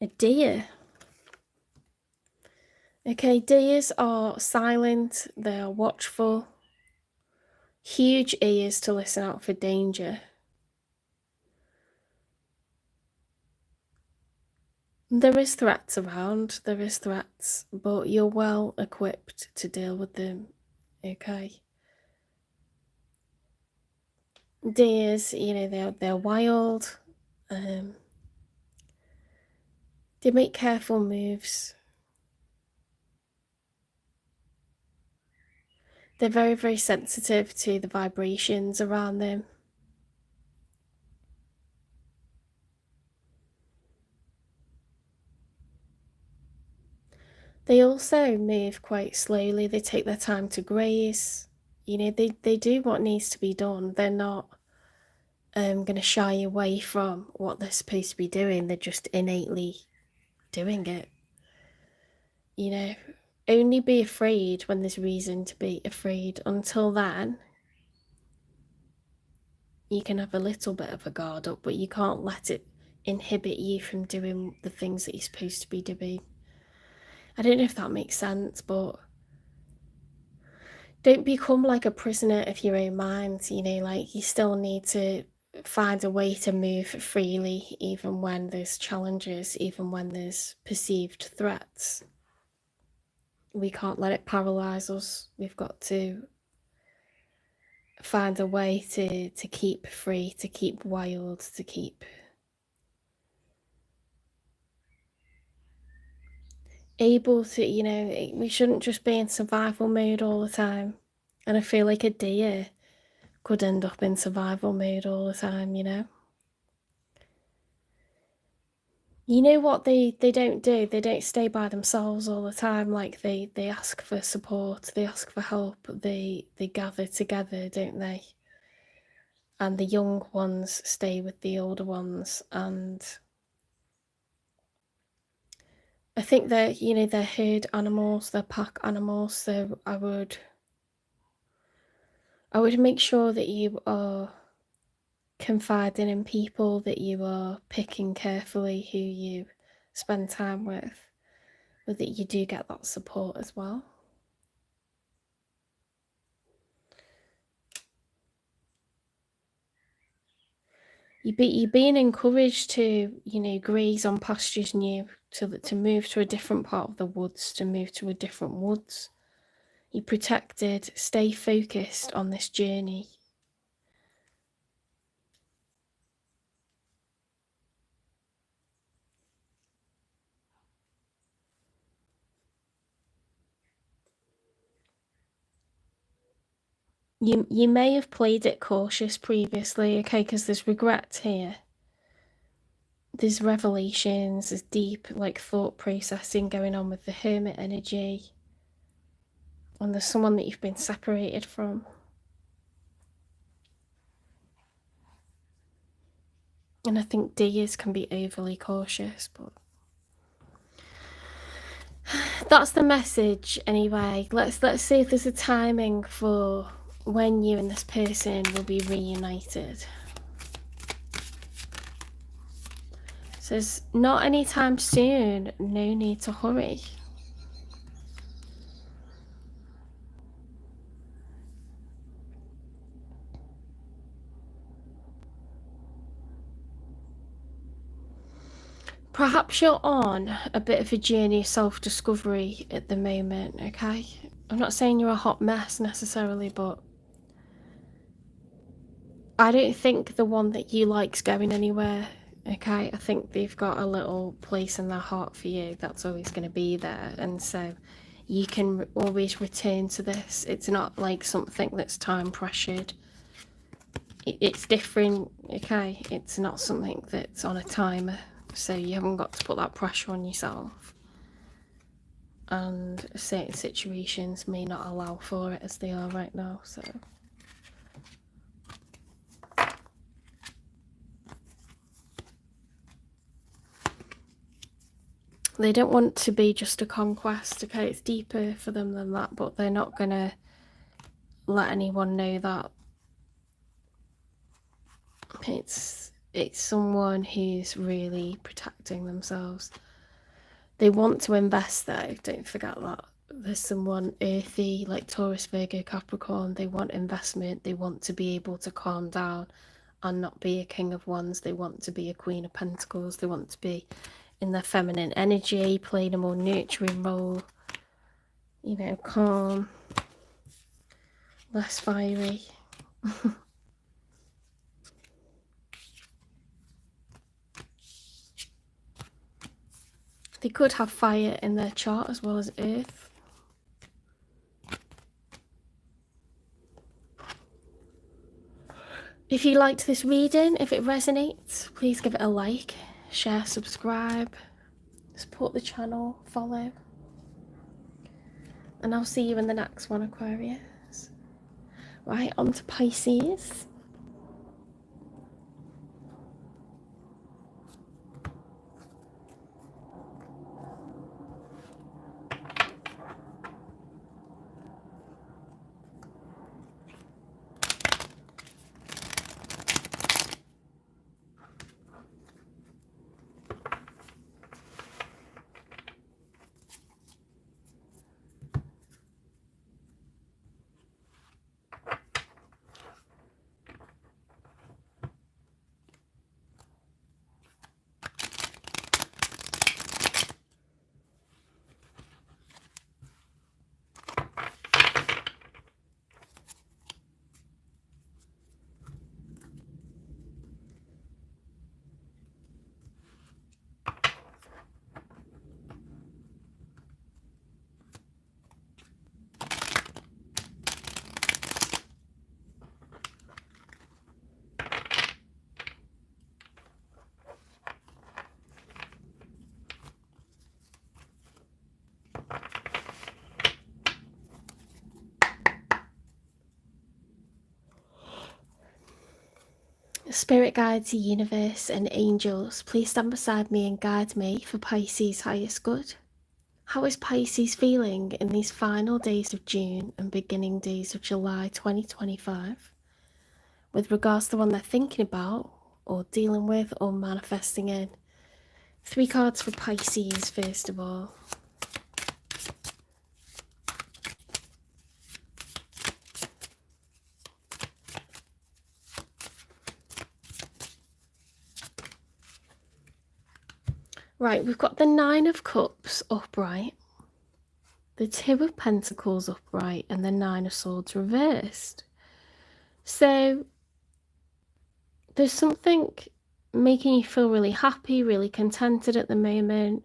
A deer. Okay, deers are silent, they are watchful, huge ears to listen out for danger. There is threats around, but you're well equipped to deal with them, okay? Deers, they're wild, they make careful moves. They're very, very sensitive to the vibrations around them. They also move quite slowly. They take their time to graze. They do what needs to be done. They're not going to shy away from what they're supposed to be doing. They're just innately doing it. Only be afraid when there's reason to be afraid. Until then, you can have a little bit of a guard up, but you can't let it inhibit you from doing the things that you're supposed to be doing. I don't know if that makes sense, but don't become like a prisoner of your own mind. You still need to find a way to move freely, even when there's challenges, even when there's perceived threats. We can't let it paralyze us. We've got to find a way to keep free, to keep wild, to keep able to, we shouldn't just be in survival mode all the time. And I feel like a deer could end up in survival mode all the time, You know what they don't do? They don't stay by themselves all the time. Like they ask for support, they ask for help, they gather together, don't they? And the young ones stay with the older ones, and I think they're herd animals, they're pack animals, so I would make sure that you are confiding in people, that you are picking carefully who you spend time with, but that you do get that support as well. You're being encouraged to, graze on pastures new, to move to a different part of the woods, to move to a different woods. You're protected. Stay focused on this journey. You may have played it cautious previously, okay, because there's regret here. There's revelations, there's deep thought processing going on with the hermit energy. And there's someone that you've been separated from. And I think deers can be overly cautious, but that's the message anyway. Let's see if there's a timing for when you and this person will be reunited. It says, not anytime soon, no need to hurry. Perhaps you're on a bit of a journey of self-discovery at the moment, okay? I'm not saying you're a hot mess necessarily, but I don't think the one that you like's going anywhere, okay? I think they've got a little place in their heart for you that's always going to be there, and so you can always return to this. It's not like something that's time pressured. It's different, okay? It's not something that's on a timer, so you haven't got to put that pressure on yourself. And certain situations may not allow for it as they are right now, so they don't want to be just a conquest, okay? It's deeper for them than that, but they're not gonna let anyone know that. It's someone who's really protecting themselves. They want to invest though, don't forget that. There's someone earthy like Taurus, Virgo, Capricorn. They want investment. They want to be able to calm down and not be a King of Wands. They want to be a Queen of Pentacles. They want to be in their feminine energy, playing a more nurturing role, you know, calm, less fiery. They could have fire in their chart as well as earth. If you liked this reading, if it resonates, please give it a like, share, subscribe, support the channel, follow. And I'll see you in the next one, Aquarius. Right, on to Pisces. Spirit guides, the universe, and angels, please stand beside me and guide me for Pisces' highest good. How is Pisces feeling in these final days of June and beginning days of July 2025 with regards to the one they're thinking about or dealing with or manifesting in? 3 cards for Pisces first of all. Right, we've got the 9 of Cups upright, the 2 of Pentacles upright, and the 9 of Swords reversed. So there's something making you feel really happy, really contented at the moment.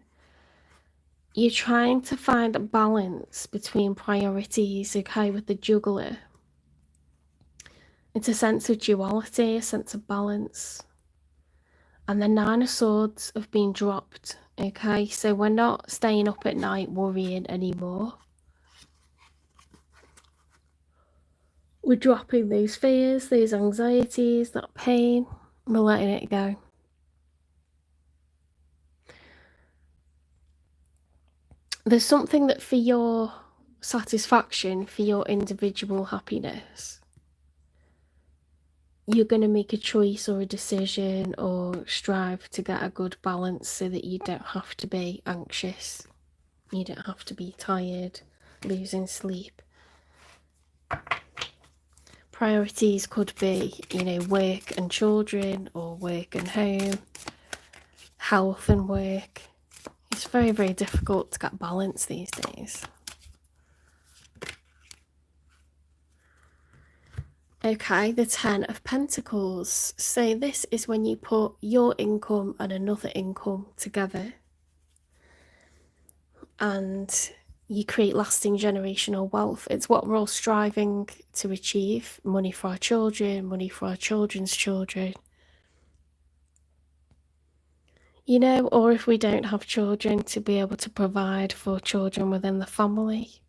You're trying to find a balance between priorities, okay, with the juggler. It's a sense of duality, a sense of balance. And the 9 of Swords have been dropped, okay? So we're not staying up at night worrying anymore. We're dropping those fears, those anxieties, that pain. We're letting it go. There's something that for your satisfaction, for your individual happiness, you're going to make a choice or a decision or strive to get a good balance so that you don't have to be anxious, you don't have to be tired, losing sleep. Priorities could be, work and children, or work and home, health and work. It's very, very difficult to get balance these days. Okay, the 10 of Pentacles. So this is when you put your income and another income together and you create lasting generational wealth. It's what we're all striving to achieve. Money for our children, money for our children's children. Or if we don't have children, to be able to provide for children within the family,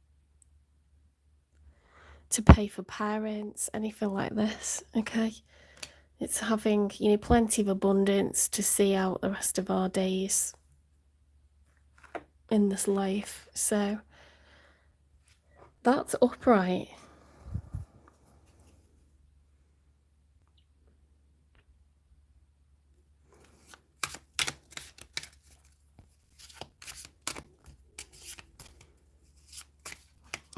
to pay for parents, anything like this, okay? It's having, plenty of abundance to see out the rest of our days in this life. So that's upright.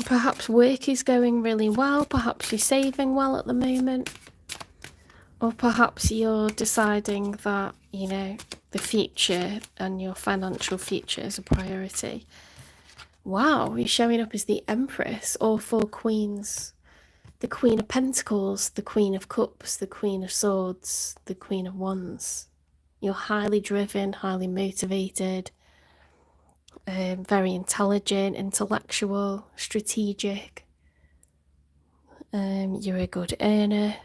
Perhaps work is going really well, perhaps you're saving well at the moment, or perhaps you're deciding that, the future and your financial future is a priority. Wow, you're showing up as the Empress, all four queens. The Queen of Pentacles, the Queen of Cups, the Queen of Swords, the Queen of Wands. You're highly driven, highly motivated, very intelligent, intellectual, strategic. You're a good earner,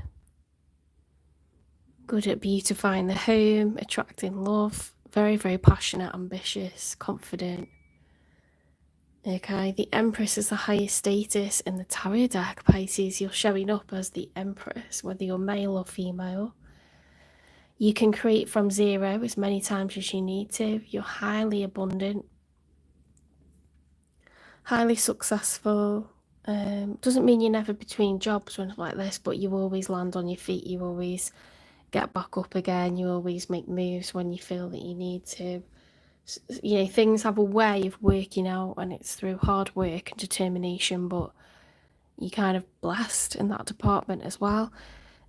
good at beautifying the home, attracting love, very, very passionate, ambitious, confident. Okay, the Empress is the highest status in the tarot deck, Pisces. You're showing up as the Empress, whether you're male or female. You can create from zero as many times as you need to. You're highly abundant, highly successful. Doesn't mean you're never between jobs or anything like this, but you always land on your feet. You always get back up again. You always make moves when you feel that you need to. Things have a way of working out, and it's through hard work and determination, but you're kind of blessed in that department as well.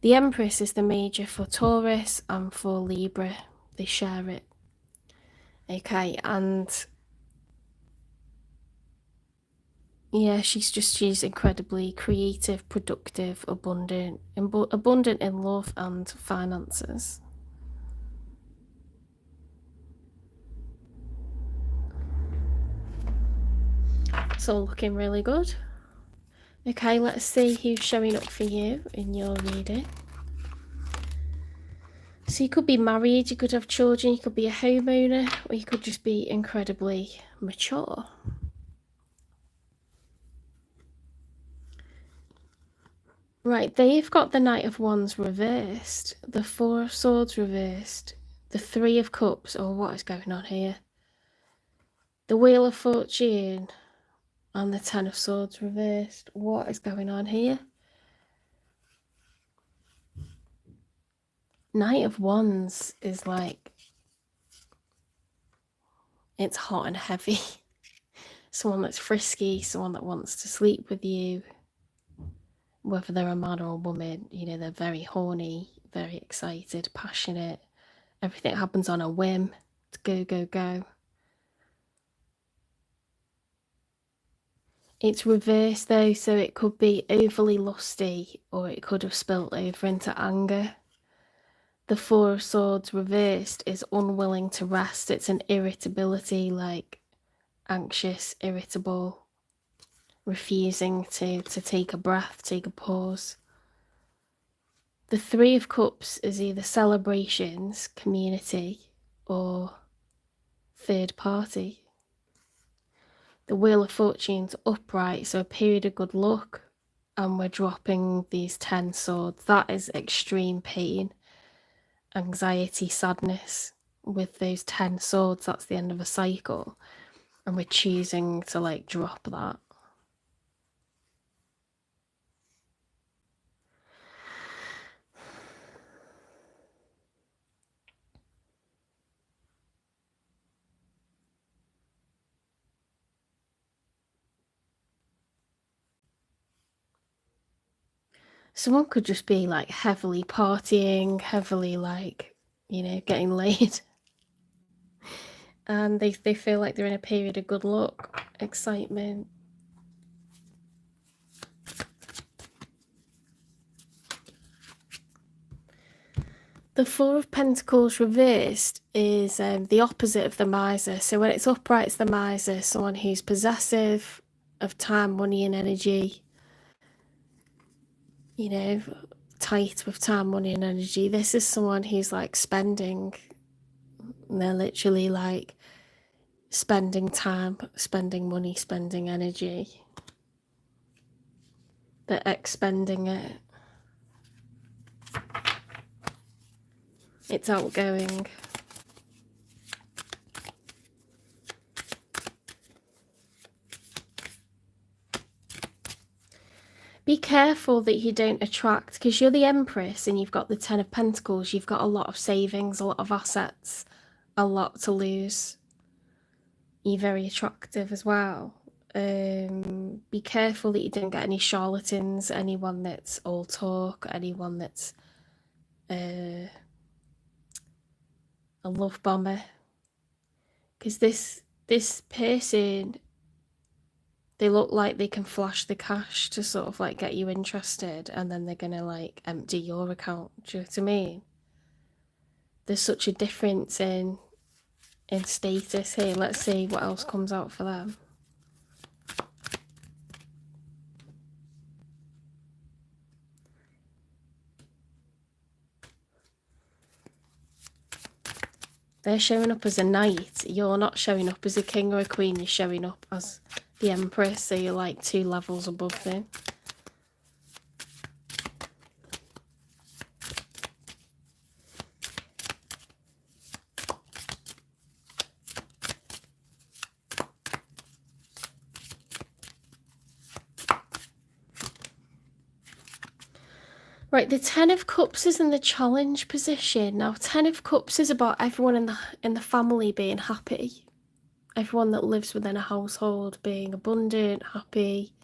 The Empress is the major for Taurus and for Libra. They share it. Okay, and yeah, she's incredibly creative, productive, abundant in love and finances. It's all looking really good. Okay, let's see who's showing up for you in your reading. So you could be married, you could have children, you could be a homeowner, or you could just be incredibly mature. Right, they've got the Knight of Wands reversed, the Four of Swords reversed, the Three of Cups. Oh, what is going on here? The Wheel of Fortune and the Ten of Swords reversed. What is going on here? Knight of Wands is like, it's hot and heavy. Someone that's frisky, someone that wants to sleep with you. Whether they're a man or a woman, they're very horny, very excited, passionate. Everything happens on a whim. It's go, go, go. It's reversed though, so it could be overly lusty, or it could have spilt over into anger. The Four of Swords reversed is unwilling to rest. It's an irritability, like anxious, irritable, refusing to take a breath, take a pause. The Three of Cups is either celebrations, community, or third party. The Wheel of Fortune's upright, so a period of good luck, and we're dropping these 10 swords. That is extreme pain, anxiety, sadness. With those 10 swords, that's the end of a cycle, and we're choosing to drop that. Someone could just be like heavily partying, heavily like, you know, getting laid. And they feel like they're in a period of good luck, excitement. The Four of Pentacles reversed is the opposite of the miser. So when it's upright, it's the miser, someone who's possessive of time, money and energy. You know, tight with time, money and energy. This is someone who's like spending. And they're literally like spending time, spending money, spending energy. They're expending it. It's outgoing. Be careful that you don't attract, because you're the Empress and you've got the Ten of Pentacles. You've got a lot of savings, a lot of assets, a lot to lose. You're very attractive as well. Be careful that you don't get any charlatans, anyone that's all talk, anyone that's a love bomber. Because this person, they look like they can flash the cash to sort of like get you interested, and then they're gonna like empty your account. Do you know what I mean? There's such a difference in status here. Let's see what else comes out for them. They're showing up as a knight. You're not showing up as a king or a queen. You're showing up as the Empress, so you're like 2 levels above them. Right, the Ten of Cups is in the challenge position. Now, Ten of Cups is about everyone in the family being happy. Everyone that lives within a household being abundant, happy,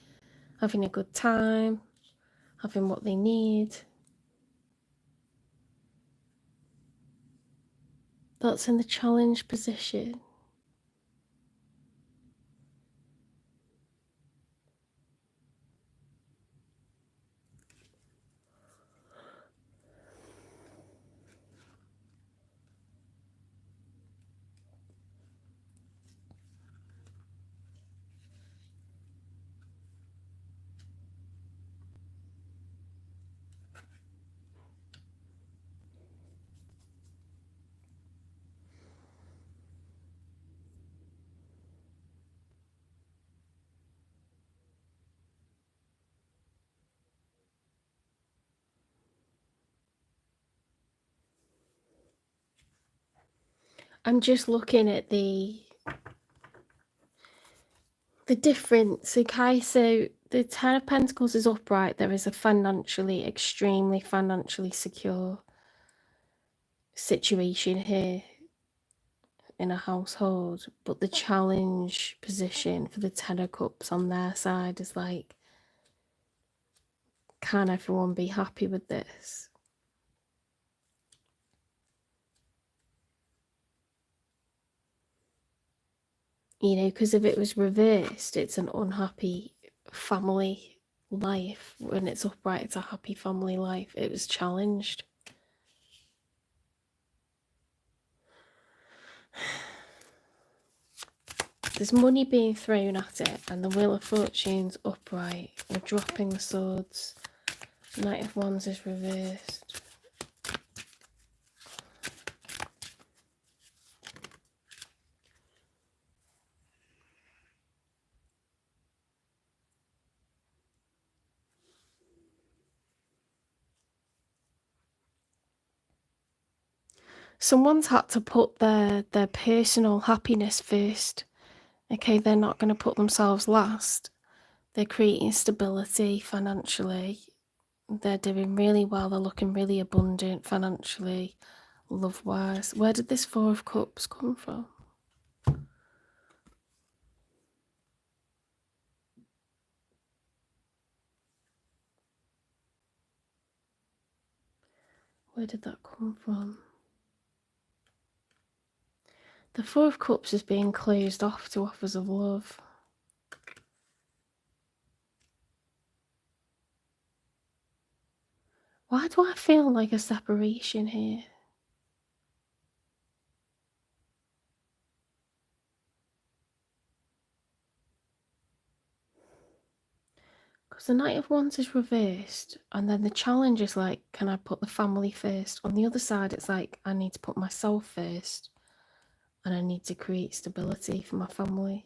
having a good time, having what they need. That's in the challenge position. I'm just looking at the difference. Okay, so the Ten of Pentacles is upright. There is a extremely financially secure situation here in a household, but the challenge position for the Ten of Cups on their side is like, can everyone be happy with this? You know, because if it was reversed, it's an unhappy family life. When it's upright, it's a happy family life. It was challenged. There's money being thrown at it, and the Wheel of Fortune's upright. We're dropping the swords. Knight of Wands is reversed. Someone's had to put their personal happiness first. Okay, they're not going to put themselves last. They're creating stability financially. They're doing really well. They're looking really abundant financially, love-wise. Where did this Four of Cups come from? Where did that come from? The Four of Cups is being closed off to offers of love. Why do I feel like a separation here? Because the Knight of Wands is reversed, and then the challenge is like, can I put the family first? On the other side, it's like, I need to put myself first, and I need to create stability for my family.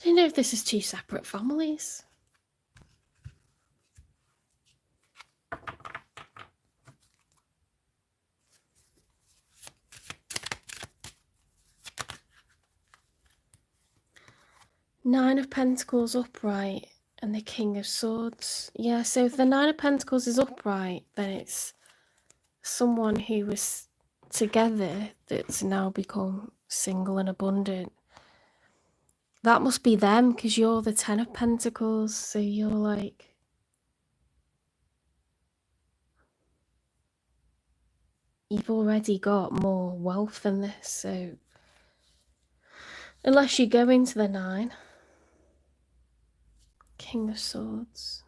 I don't know if this is two separate families. Nine of Pentacles upright and the King of Swords. Yeah, so if the Nine of Pentacles is upright, then it's someone who was together that's now become single and abundant. That must be them, because you're the Ten of Pentacles, so you're like... You've already got more wealth than this, so... Unless you go into the Nine. King of Swords.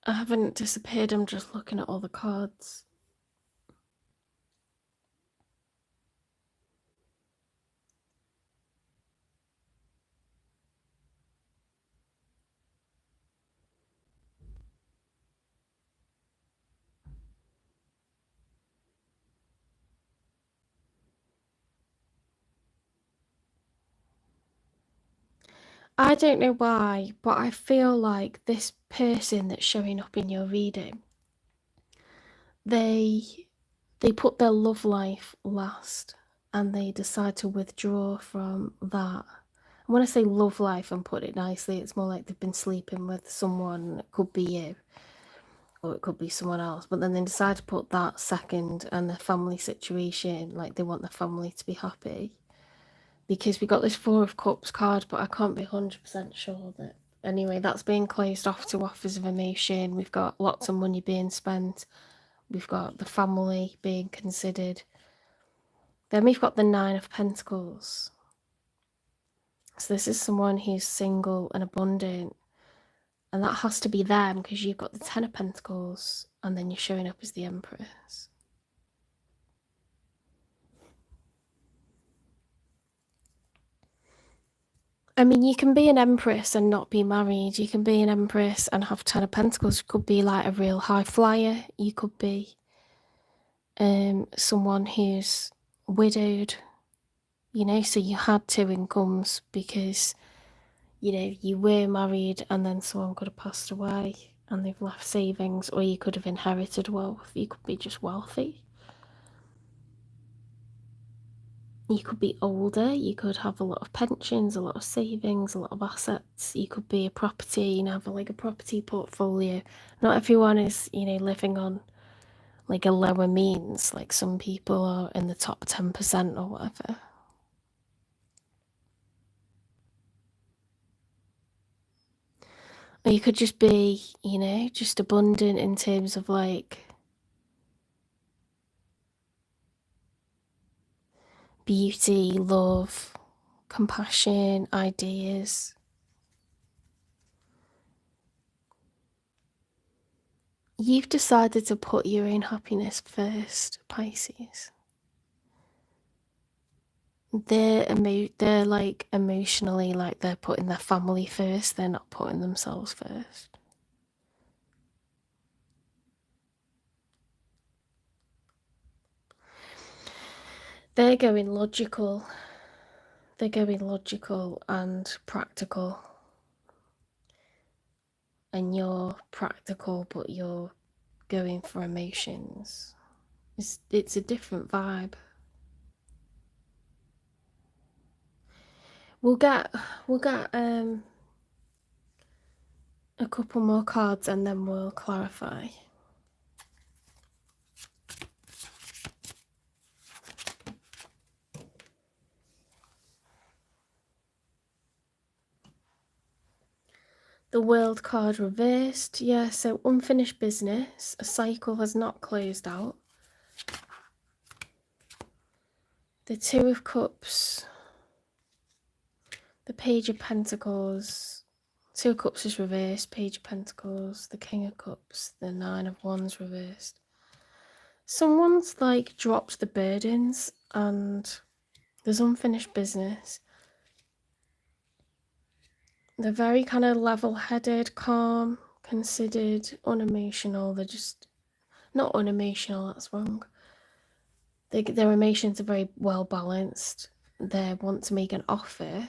I haven't disappeared, I'm just looking at all the cards. I don't know why, but I feel like this person that's showing up in your reading, they put their love life last and they decide to withdraw from that. And when I say love life and put it nicely, it's more like they've been sleeping with someone. It could be you or it could be someone else, but then they decide to put that second and the family situation, like they want the family to be happy. Because we got this Four of Cups card, but I can't be 100% sure that... Anyway, that's being closed off to offers of emotion. We've got lots of money being spent. We've got the family being considered. Then we've got the Nine of Pentacles. So this is someone who's single and abundant. And that has to be them, because you've got the Ten of Pentacles and then you're showing up as the Empress. I mean, you can be an Empress and not be married. You can be an Empress and have Ten of Pentacles. You could be like a real high flyer. You could be someone who's widowed, you know, so you had two incomes because, you know, you were married and then someone could have passed away and they've left savings, or you could have inherited wealth. You could be just wealthy. You could be older, you could have a lot of pensions, a lot of savings, a lot of assets. You could be a property and have like a property portfolio. Not everyone is, you know, living on like a lower means, like some people are in the top 10% or whatever. Or you could just be, you know, just abundant in terms of like beauty, love, compassion, ideas. You've decided to put your own happiness first, Pisces. They're like emotionally, like they're putting their family first, they're not putting themselves first. They're going logical. They're going logical and practical. And you're practical, but you're going for emotions. It's a different vibe. We'll get a couple more cards and then we'll clarify. The World card reversed. Yeah, so unfinished business. A cycle has not closed out. The Two of Cups. The Page of Pentacles. Two of Cups is reversed. Page of Pentacles. The King of Cups. The Nine of Wands reversed. Someone's like dropped the burdens and there's unfinished business. They're very kind of level-headed, calm, considered, unemotional. They're just not unemotional, that's wrong. Their emotions are very well balanced. They want to make an offer,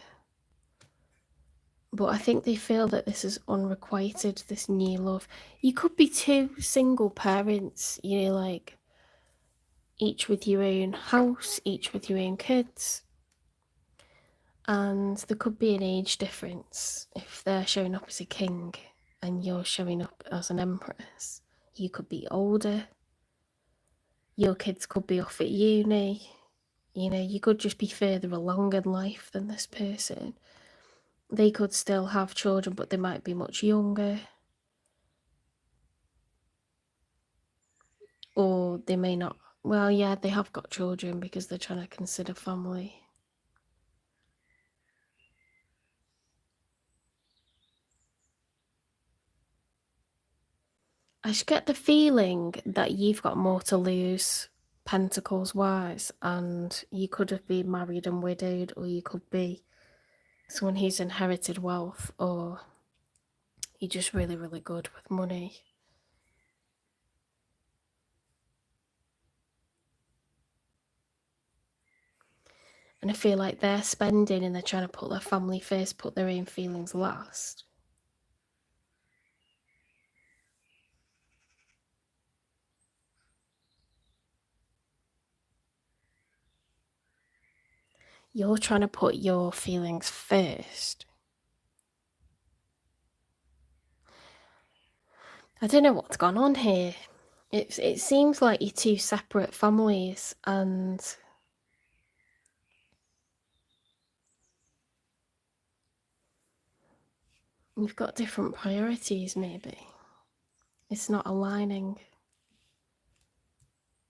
but I think they feel that this is unrequited, this new love. You could be two single parents, you know, like each with your own house, each with your own kids. And there could be an age difference. If they're showing up as a king and you're showing up as an empress, you could be older. Your kids could be off at uni. You know, you could just be further along in life than this person. They could still have children, but they might be much younger. Or they may not. Well, yeah, they have got children because they're trying to consider family. I just get the feeling that you've got more to lose, Pentacles wise, and you could have been married and widowed, or you could be someone who's inherited wealth, or you're just really, really good with money. And I feel like they're spending and they're trying to put their family first, put their own feelings last. You're trying to put your feelings first. I don't know what's gone on here. It seems like you're two separate families, and you've got different priorities, maybe. It's not aligning.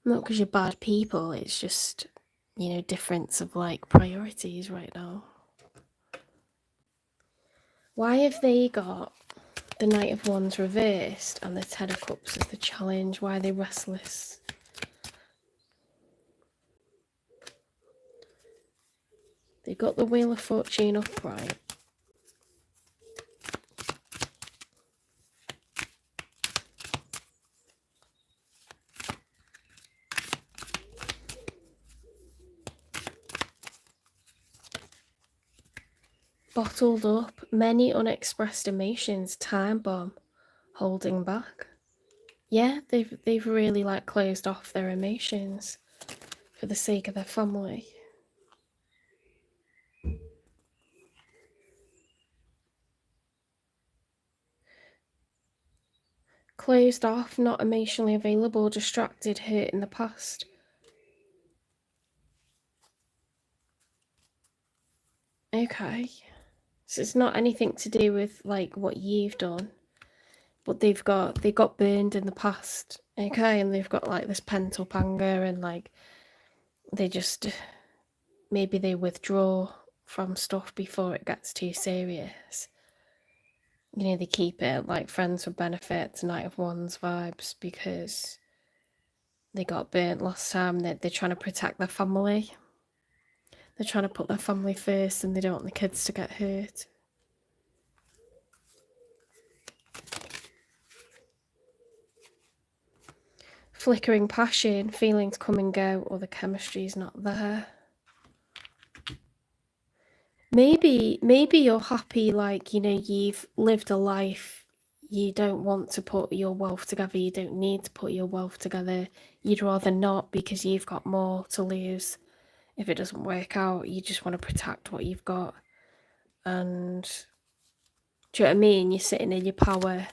Not because you're bad people, it's just, you know, difference of like priorities right now. Why have they got the Knight of Wands reversed and the Ten of Cups as the challenge? Why are they restless? They've got the Wheel of Fortune upright. Bottled up, many unexpressed emotions, time bomb, holding back. Yeah, they've really like closed off their emotions for the sake of their family. Closed off, not emotionally available, distracted, hurt in the past. Okay. So it's not anything to do with like what you've done, but they got burned in the past. Okay, and they've got like this pent up anger, and like they just, maybe they withdraw from stuff before it gets too serious. You know, they keep it like friends with benefits, Knight of Wands vibes, because they got burnt last time. They're trying to protect their family. They're trying to put their family first, and they don't want the kids to get hurt. Flickering passion, feelings come and go, or the chemistry is not there. Maybe you're happy, like, you know, you've lived a life, you don't want to put your wealth together, you don't need to put your wealth together, you'd rather not because you've got more to lose if it doesn't work out. You just want to protect what you've got. And do you know what I mean? You're sitting in your power.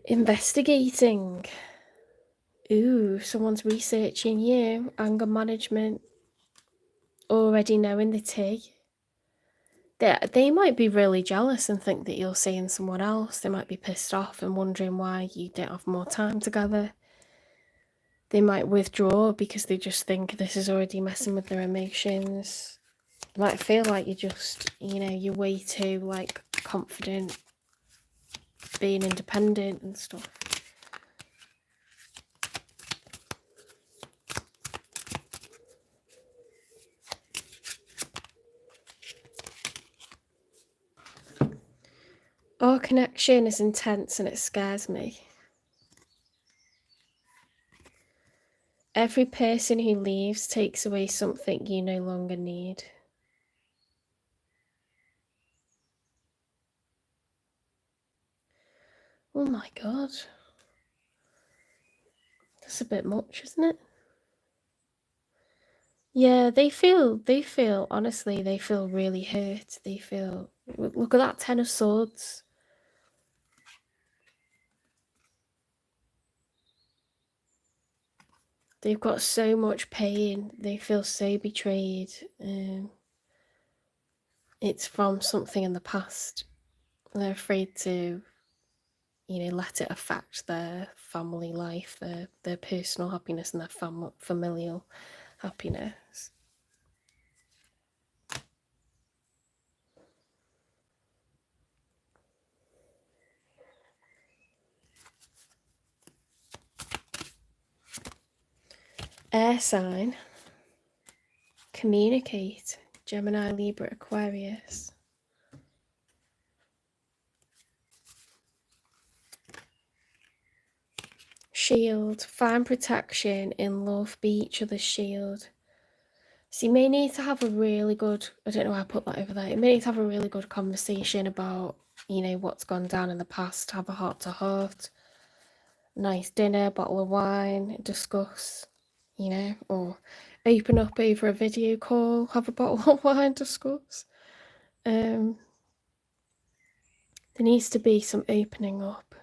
Investigating. Ooh, someone's researching you. Anger management. Already knowing the tea. They might be really jealous and think that you're seeing someone else. They might be pissed off and wondering why you don't have more time together. They might withdraw because they just think this is already messing with their emotions. They might feel like you're just, you know, you're way too, like, confident, being independent and stuff. Our connection is intense and it scares me. Every person who leaves takes away something you no longer need. Oh my God. That's a bit much, isn't it? Yeah, they feel, honestly, they feel really hurt. They feel, look at that 10 of Swords. They've got so much pain. They feel so betrayed. It's from something in the past. They're afraid to, you know, let it affect their family life, their personal happiness and their familial happiness. Air sign. Communicate. Gemini, Libra, Aquarius. Shield. Find protection in love. Be each other's shield. So you may need to have a really good, I don't know why I put that over there, you may need to have a really good conversation about, you know, what's gone down in the past. Have a heart-to-heart. Nice dinner, bottle of wine, discuss, you know, or open up over a video call, have a bottle of wine, discuss. There needs to be some opening up.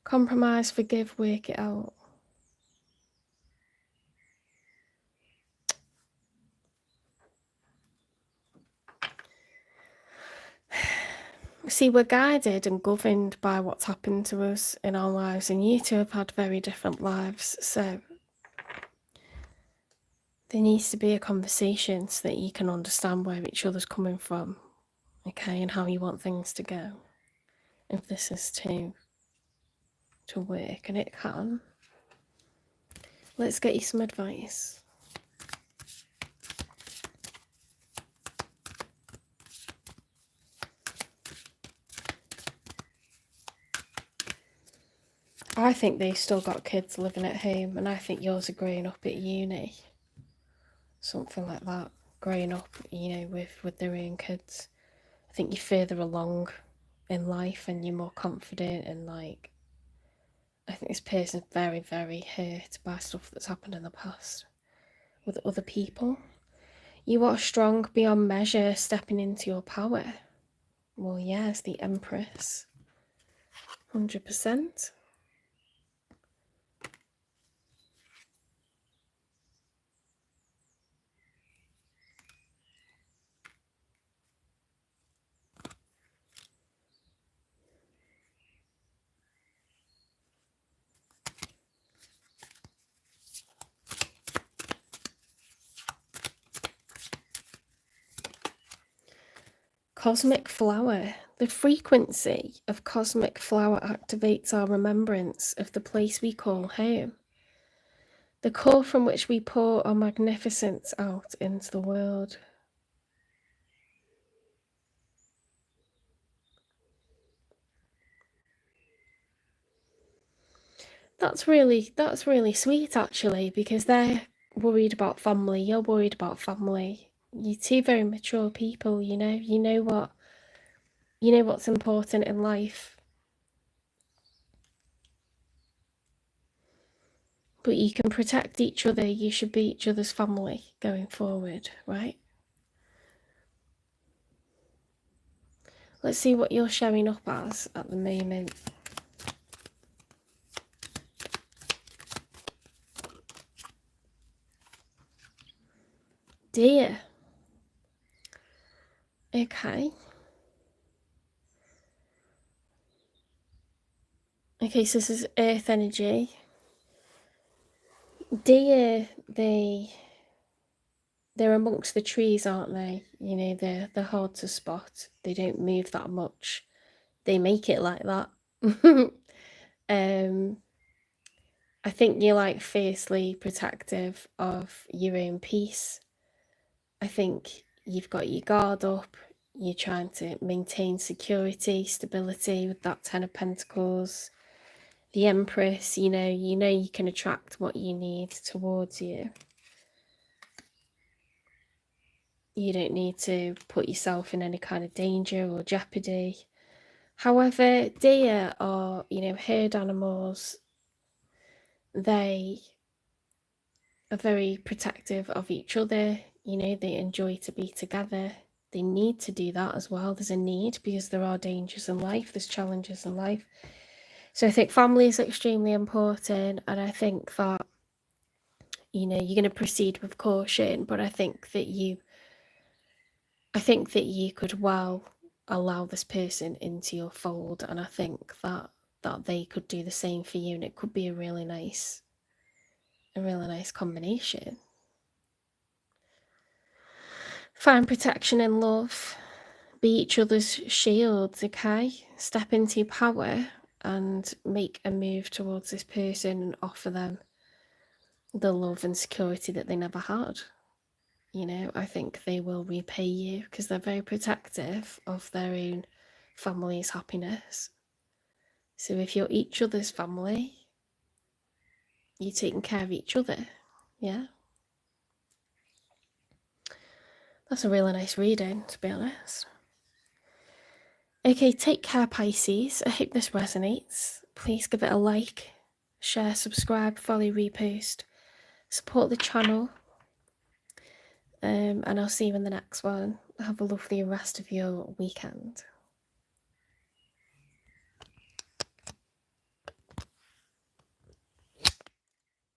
Compromise, forgive, work it out. See, we're guided and governed by what's happened to us in our lives, and you two have had very different lives, so there needs to be a conversation so that you can understand where each other's coming from, okay, and how you want things to go. If this is to work, and it can. Let's get you some advice. I think they've still got kids living at home, and I think yours are growing up at uni. Something like that. Growing up, you know, with their own kids. I think you're further along in life and you're more confident, and, like, I think this person's very, very hurt by stuff that's happened in the past with other people. You are strong beyond measure, stepping into your power. Well, yes, the Empress. 100%. Cosmic flower. The frequency of cosmic flower activates our remembrance of the place we call home, the core from which we pour our magnificence out into the world. That's really sweet, actually, because they're worried about family, you're worried about family. You're two very mature people, you know. You know what's important in life. But you can protect each other. You should be each other's family going forward, right? Let's see what you're showing up as at the moment. Dear. Okay. Okay, so this is earth energy. Deer, they're amongst the trees, aren't they? You know, they're hard to spot. They don't move that much. They make it like that. I think you're like fiercely protective of your own peace. I think you've got your guard up. You're trying to maintain security, stability with that Ten of Pentacles. The Empress, you know you can attract what you need towards you. You don't need to put yourself in any kind of danger or jeopardy. However, deer are, herd animals. They are very protective of each other. They enjoy to be together. They need to do that as well. There's a need because there are dangers in life, there's challenges in life. So I think family is extremely important, and I think that, you're going to proceed with caution, but I think that you could well allow this person into your fold, and I think that they could do the same for you, and it could be a really nice combination. Find protection in love. Be each other's shields, okay? Step into your power and make a move towards this person and offer them the love and security that they never had. I think they will repay you because they're very protective of their own family's happiness. So if you're each other's family, you're taking care of each other, yeah? That's a really nice reading, to be honest. Okay, take care, Pisces. I hope this resonates. Please give it a like, share, subscribe, follow, repost, support the channel, and I'll see you in the next one. Have a lovely rest of your weekend.